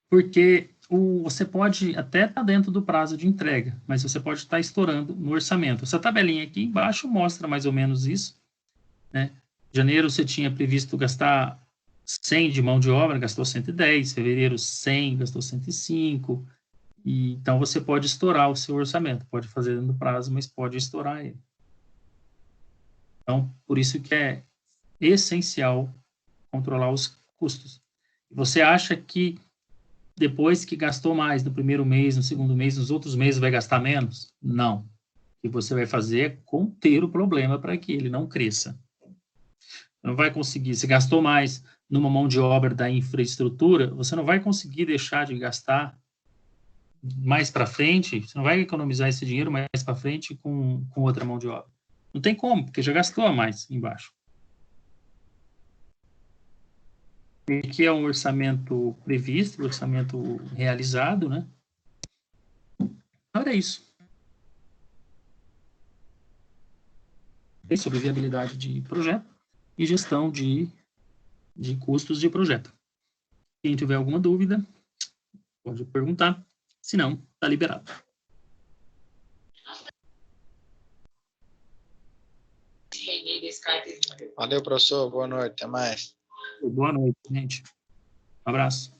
Porque você pode até estar dentro do prazo de entrega, mas você pode estar estourando no orçamento. Essa tabelinha aqui embaixo mostra mais ou menos isso, né? Em janeiro você tinha previsto gastar 100 de mão de obra, gastou 110, fevereiro 100, gastou 105, e então você pode estourar o seu orçamento, pode fazer dentro do prazo, mas pode estourar ele. Então, por isso que é essencial controlar os custos. Você acha que depois que gastou mais no primeiro mês, no segundo mês, nos outros meses vai gastar menos? Não. O que você vai fazer é conter o problema para que ele não cresça. Não vai conseguir, se gastou mais numa mão de obra da infraestrutura, você não vai conseguir deixar de gastar mais para frente, você não vai economizar esse dinheiro mais para frente com outra mão de obra. Não tem como, porque já gastou a mais embaixo. Aqui é um orçamento previsto, orçamento realizado, né? Era isso. Sobre viabilidade de projeto e gestão de custos de projeto. Quem tiver alguma dúvida, pode perguntar. Se não, está liberado. Valeu, professor. Boa noite. Até mais. Boa noite, gente. Um abraço.